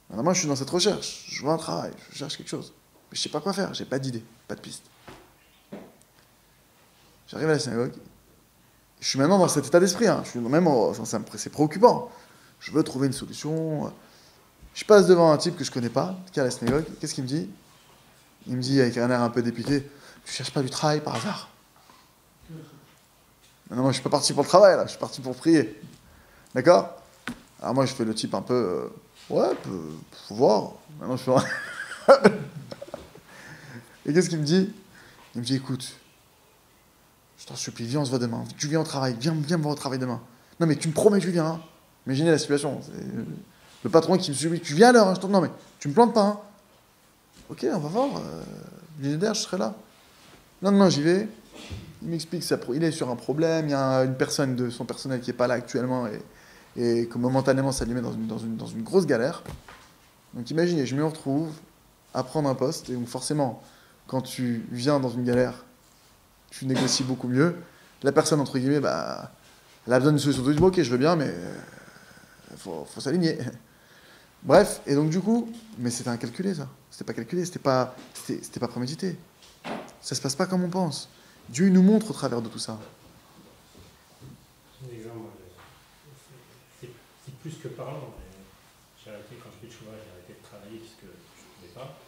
Maintenant, moi, je suis dans cette recherche. Je veux un travail, je cherche quelque chose. Mais je ne sais pas quoi faire, j'ai pas d'idée, pas de piste. J'arrive à la synagogue. Je suis maintenant dans cet état d'esprit. Je suis même, c'est préoccupant. Je veux trouver une solution. Je passe devant un type que je connais pas, qui est à la synagogue. Qu'est-ce qu'il me dit? Il me dit avec un air un peu dépité, tu cherches pas du travail par hasard? Non, moi je suis pas parti pour le travail là, je suis parti pour prier. D'accord? Alors moi je fais le type un peu, ouais, faut voir. Maintenant je fais. Et qu'est-ce qu'il me dit? Il me dit, écoute, je t'en supplie, viens, on se voit demain. Tu viens au travail, viens me voir au travail demain. Non mais tu me promets, tu viens. Hein. Imaginez la situation. C'est le patron qui me supplie, tu viens à l'heure. Hein, non mais tu me plantes pas. Hein. Ok, on va voir. L'idée je serai là. Le lendemain, j'y vais. Il m'explique il est sur un problème, il y a une personne de son personnel qui n'est pas là actuellement et que momentanément ça lui met dans une grosse galère. Donc imaginez, je me retrouve à prendre un poste, et donc forcément, quand tu viens dans une galère, tu négocies beaucoup mieux. La personne, entre guillemets, bah, elle a besoin d'une solution. Tu dis, bon, ok, je veux bien, mais faut s'aligner. Bref, et donc du coup, mais c'était incalculé ça. C'était pas calculé, c'était pas prémédité. Ça se passe pas comme on pense. Dieu il nous montre au travers de tout ça. Un exemple, c'est plus que parlant. J'ai arrêté, quand je fais le chômage, j'ai arrêté de travailler puisque je ne pouvais pas.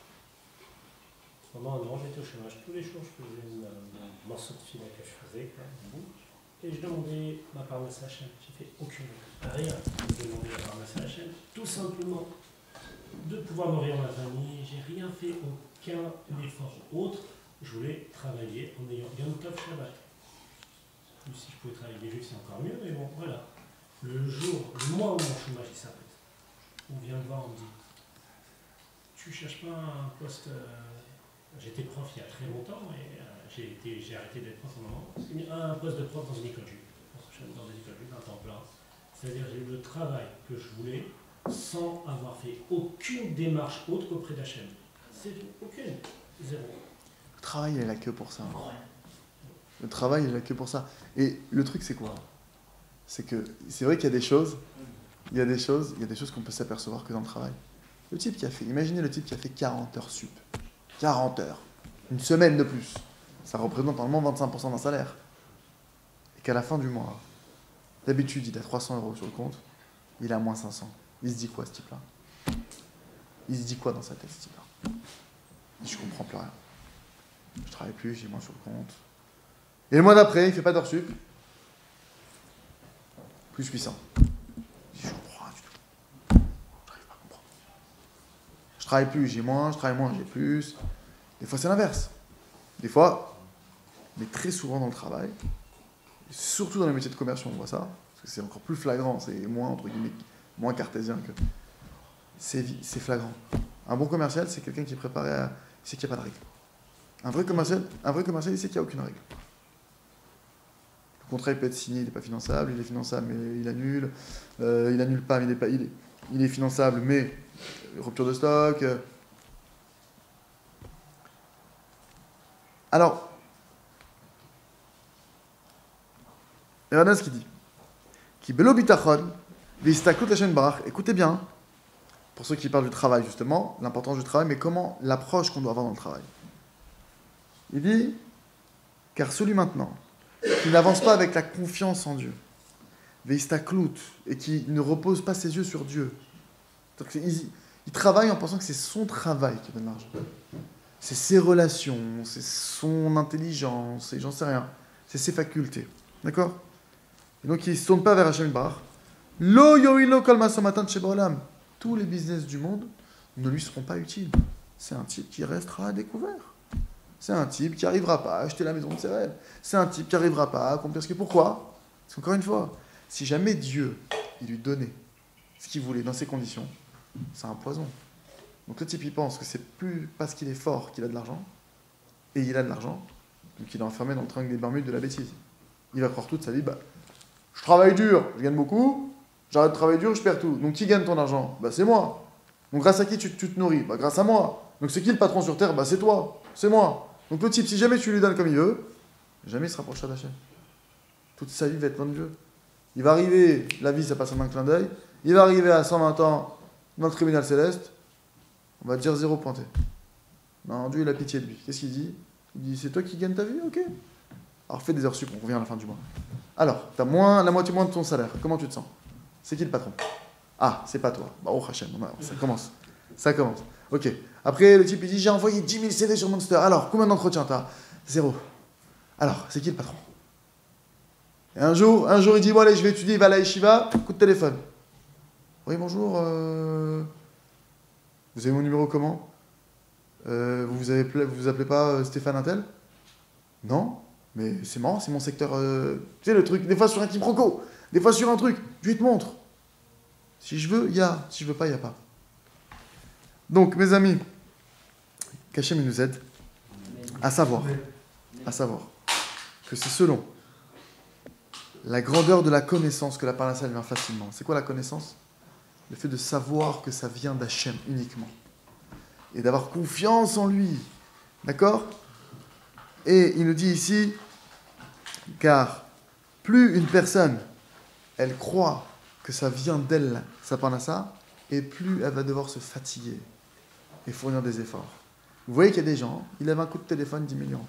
Pendant un an, j'étais au chômage. Tous les jours, je faisais un morceau de filet que je faisais, quoi, un bout. Et je demandais ma parnasse à Hachem. J'ai fait aucune rien. Je demandais ma parnasse à Hachem. Tout simplement de pouvoir nourrir ma famille. J'ai rien fait, aucun effort autre. Je voulais travailler en ayant Yom Tov Shabbat. Si je pouvais travailler les juifs, c'est encore mieux, mais bon, voilà. Le mois où mon chômage s'arrête, on vient me voir, on me dit tu cherches pas un poste. J'étais prof il y a très longtemps et j'ai arrêté d'être prof un moment. Un poste de prof dans une école juive. Dans une école juive, un temps plein. C'est-à-dire j'ai eu le travail que je voulais sans avoir fait aucune démarche autre qu'auprès d'Hachem. C'est tout, aucune. Zéro. Le travail, il est là que pour ça. Le travail, il est là que pour ça. Et le truc, c'est quoi? C'est que c'est vrai qu'il y a des choses, qu'on peut s'apercevoir que dans le travail. Le type qui a fait, imaginez le type qui a fait 40 heures sup. 40 heures. Une semaine de plus. Ça représente normalement 25% d'un salaire. Et qu'à la fin du mois, d'habitude, il a 300 € sur le compte, il a moins 500. Il se dit quoi, ce type-là? Il se dit quoi dans sa tête, ce type-là? Il dit, je comprends plus rien. Je travaille plus, j'ai moins sur le compte. Et le mois d'après, il fait pas d'heures sup. Plus 800. Je comprends rien du tout. Je n'arrive pas à comprendre. Je travaille plus, j'ai moins, je travaille moins, j'ai plus. Des fois, c'est l'inverse. Des fois, mais très souvent dans le travail, surtout dans les métiers de commercial, on voit ça, parce que c'est encore plus flagrant, c'est moins, entre guillemets, moins cartésien que... C'est flagrant. Un bon commercial, c'est quelqu'un qui est préparé à... Il sait qu'il n'y a pas de règle. Un vrai commercial, il sait qu'il n'y a aucune règle. Le contrat il peut être signé, il n'est pas finançable, il est finançable mais il annule, il annule pas mais il est finançable mais rupture de stock. Alors, regardez ce qu'il dit. Qui belo bitachon, vistakut Hashem barach. Écoutez bien, pour ceux qui parlent du travail justement, l'importance du travail, mais comment l'approche qu'on doit avoir dans le travail. Il dit, car celui maintenant qui n'avance pas avec la confiance en Dieu, veistaklut, et qui ne repose pas ses yeux sur Dieu. Il travaille en pensant que c'est son travail qui donne l'argent. C'est ses relations, c'est son intelligence, et j'en sais rien. C'est ses facultés. D'accord? Et donc il ne se tourne pas vers Hashem Bar. Lo yoilo kol masamatan shebolam. Tous les business du monde ne lui seront pas utiles. C'est un type qui restera à découvert. C'est un type qui n'arrivera pas à acheter la maison de ses rêves. C'est un type qui n'arrivera pas à accomplir ce qu'il... Pourquoi? Parce qu'encore une fois, si jamais Dieu il lui donnait ce qu'il voulait dans ces conditions, c'est un poison. Donc le type il pense que c'est plus parce qu'il est fort qu'il a de l'argent, et il a de l'argent, donc il est enfermé dans le triangle des Bermudes de la bêtise. Il va croire toute sa vie, je travaille dur, je gagne beaucoup, j'arrête de travailler dur, je perds tout. Donc qui gagne ton argent? C'est moi. Donc grâce à qui tu te nourris? Grâce à moi. Donc c'est qui le patron sur Terre? C'est toi, c'est moi. Donc le type, si jamais tu lui donnes comme il veut, jamais il se rapprochera d'Hachem. Toute sa vie va être loin de Dieu. Il va arriver, la vie ça passe en un clin d'œil, il va arriver à 120 ans dans le tribunal céleste, on va dire 0 pointé. Non, Dieu il a pitié de lui. Qu'est-ce qu'il dit? Il dit, c'est toi qui gagnes ta vie? Ok. Alors fais des heures sup, on revient à la fin du mois. Alors, tu as la moitié moins de ton salaire, comment tu te sens? C'est qui le patron? Ah, c'est pas toi. Oh Hachem, ça commence. Ça commence. Ok. Après, le type il dit, j'ai envoyé 10 000 CV sur Monster. Alors, combien d'entretiens t'as? 0. Alors, c'est qui le patron? Et un jour, il dit, bon allez, je vais étudier, il va à la yeshiva, coup de téléphone. Oui, bonjour, vous avez mon numéro comment? Vous appelez pas Stéphane Intel? Non, mais c'est marrant, c'est mon secteur... Tu sais, le truc, des fois sur un quiproquo, des fois sur un truc, Dieu te montre. Si je veux, il y a. Si je veux pas, il n'y a pas. Donc, mes amis, qu'Hachem nous aide à savoir que c'est selon la grandeur de la connaissance que la parnassa vient facilement. C'est quoi la connaissance? Le fait de savoir que ça vient d'Hachem uniquement. Et d'avoir confiance en lui. D'accord? Et il nous dit ici, car plus une personne, elle croit que ça vient d'elle, sa parnassa, et plus elle va devoir se fatiguer et fournir des efforts. Vous voyez qu'il y a des gens, ils lèvent un coup de téléphone, 10 millions.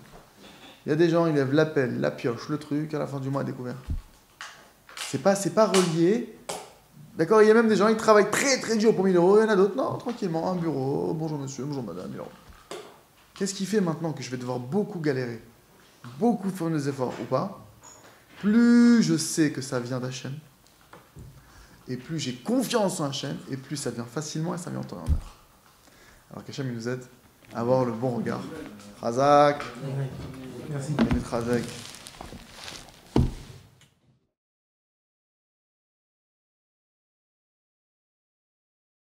Il y a des gens, ils lèvent l'appel, la pioche, le truc, à la fin du mois, découvert. C'est pas relié. D'accord? Il y a même des gens, ils travaillent très très dur pour 1000 euros, il y en a d'autres, non, tranquillement, un bureau, bonjour monsieur, bonjour madame, 1000 euros. Qu'est-ce qui fait maintenant que je vais devoir beaucoup galérer, beaucoup fournir des efforts ou pas? Plus je sais que ça vient d'Hachem, et plus j'ai confiance en Hachem, et plus ça vient facilement et ça vient en temps et en heure. Alors qu'Hachem il nous aide à avoir le bon regard. Chazak. Merci. Chazak.